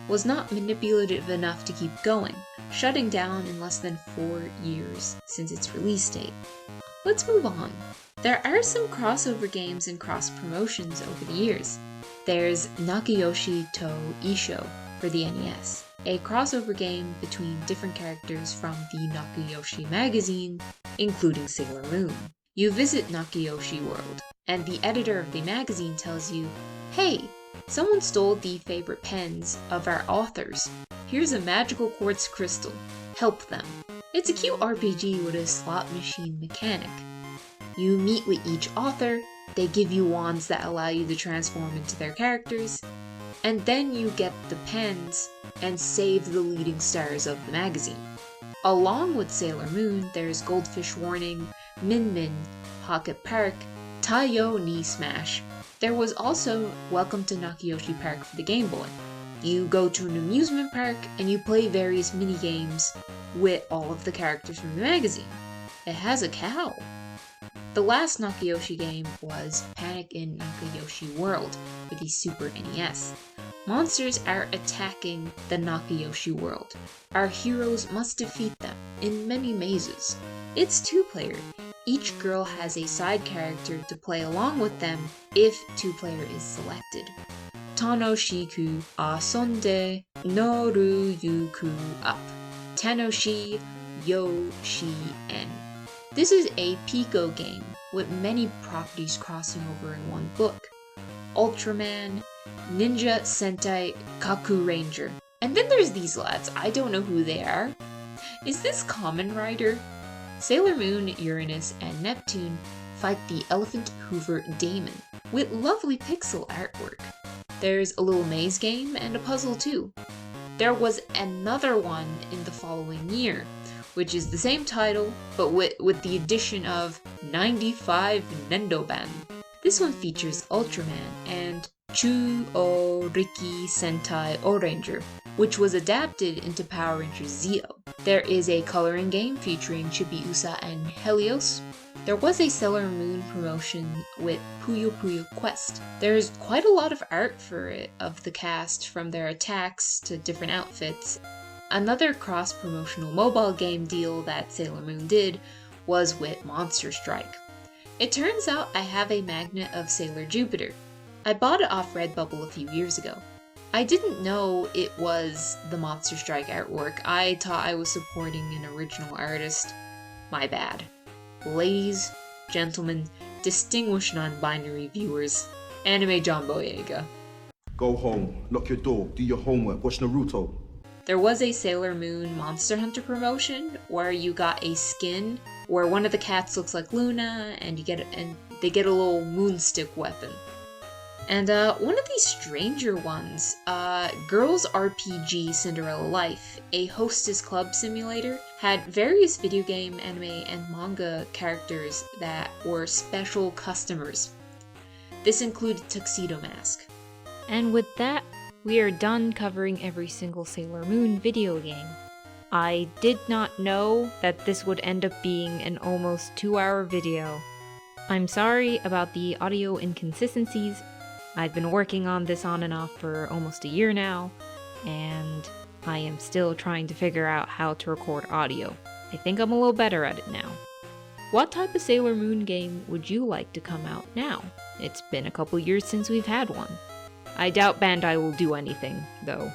was not manipulative enough to keep going, shutting down in less than 4 years since its release date. Let's move on. There are some crossover games and cross-promotions over the years. There's Nakayoshi to Isho for the NES, a crossover game between different characters from the Nakayoshi magazine, including Sailor Moon. You visit Nakayoshi World, and the editor of the magazine tells you, "Hey, someone stole the favorite pens of our authors. Here's a magical quartz crystal. Help them." It's a cute RPG with a slot machine mechanic. You meet with each author, they give you wands that allow you to transform into their characters, and then you get the pens and save the leading stars of the magazine. Along with Sailor Moon, there's Goldfish Warning, Min Min, Pocket Park, Taiyo Ni Smash. There was also Welcome to Nakayoshi Park for the Game Boy. You go to an amusement park and you play various mini-games with all of the characters from the magazine. It has a cow. The last Nakayoshi game was Panic in Nakayoshi World for the Super NES. Monsters are attacking the Nakayoshi World. Our heroes must defeat them in many mazes. It's 2-player. Each girl has a side character to play along with them if 2-player is selected. Tanoshiku asonde noru yuku up. Tanoshi yo-shi-en. This is a Pico game with many properties crossing over in one book. Ultraman, Ninja Sentai Kaku Ranger. And then there's these lads, I don't know who they are. Is this Kamen Rider? Sailor Moon, Uranus, and Neptune fight the Elephant Hoover Daemon with lovely pixel artwork. There's a little maze game and a puzzle too. There was another one in the following year, which is the same title, but with the addition of 95 Nendoban. This one features Ultraman and Chu-O-Riki Sentai O-Ranger, which was adapted into Power Rangers Zeo. There is a coloring game featuring Chibiusa and Helios. There was a Sailor Moon promotion with Puyo Puyo Quest. There's quite a lot of art for it of the cast, from their attacks to different outfits. Another cross-promotional mobile game deal that Sailor Moon did was with Monster Strike. It turns out I have a magnet of Sailor Jupiter. I bought it off Redbubble a few years ago. I didn't know it was the Monster Strike artwork. I thought I was supporting an original artist. My bad. Ladies, gentlemen, distinguished non-binary viewers, Anime John Boyega. Go home, lock your door, do your homework, watch Naruto. There was a Sailor Moon Monster Hunter promotion where you got a skin where one of the cats looks like Luna and they get a little moonstick weapon. And one of these stranger ones, Girls RPG Cinderella Life, a hostess club simulator, had various video game, anime, and manga characters that were special customers. This included Tuxedo Mask. And with that, we are done covering every single Sailor Moon video game. I did not know that this would end up being an almost 2-hour video. I'm sorry about the audio inconsistencies. I've been working on this on and off for almost a year now, and I am still trying to figure out how to record audio. I think I'm a little better at it now. What type of Sailor Moon game would you like to come out now? It's been a couple years since we've had one. I doubt Bandai will do anything, though.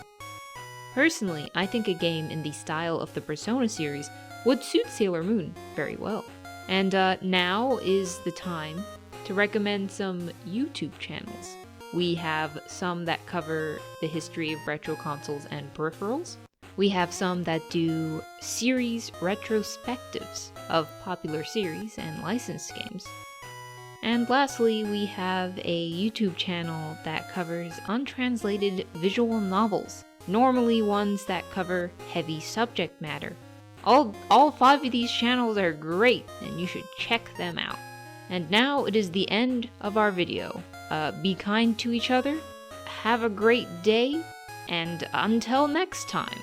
Personally, I think a game in the style of the Persona series would suit Sailor Moon very well. And now is the time to recommend some YouTube channels. We have some that cover the history of retro consoles and peripherals. We have some that do series retrospectives of popular series and licensed games. And lastly, we have a YouTube channel that covers untranslated visual novels, normally ones that cover heavy subject matter. All 5 of these channels are great, and you should check them out. And now it is the end of our video. Be kind to each other, have a great day, and until next time,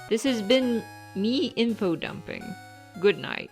this has been me info dumping. Good night.